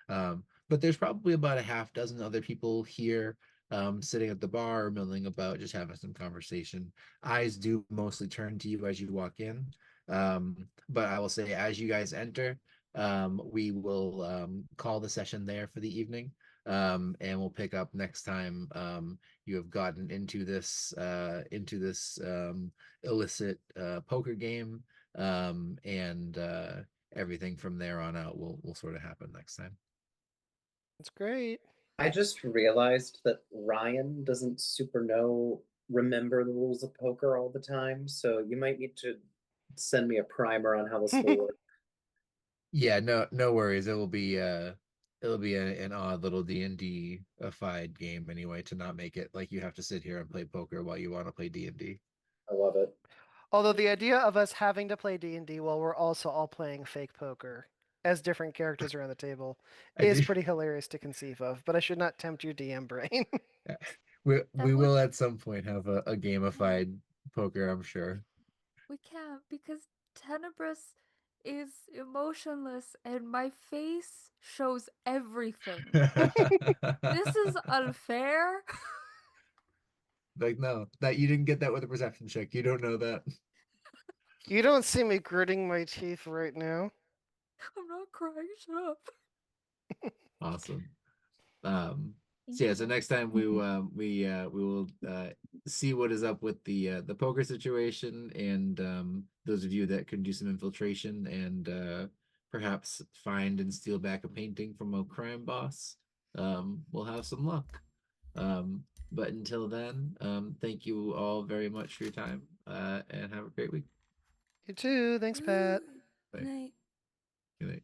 But there's probably about a half dozen other people here sitting at the bar or milling about, just having some conversation. Eyes do mostly turn to you as you walk in. But I will say, as you guys enter, we will call the session there for the evening. And we'll pick up next time you have gotten into this illicit poker game and everything from there on out will sort of happen next time. It's great. I just realized that Ryan doesn't remember the rules of poker all the time, so you might need to send me a primer on how this will work. Yeah, no worries. It'll be an odd little D&D-ified game anyway, to not make it like you have to sit here and play poker while you want to play D&D. I love it. Although the idea of us having to play D&D while we're also all playing fake poker as different characters around the table is pretty hilarious to conceive of, but I should not tempt your DM brain. We That will would- at some point have a gamified poker, I'm sure. We can't because Tenebris is emotionless and my face shows everything. This is unfair. Like, no, that you didn't get that with a perception check. You don't know that. You don't see me gritting my teeth right now. I'm not crying. Shut up. Awesome. Thank So yeah, so you. next time we will see what is up with the poker situation, and those of you that can do some infiltration and perhaps find and steal back a painting from a crime boss, we'll have some luck. But until then, thank you all very much for your time, and have a great week. You too. Thanks, Pat. Bye. Good night. Good night.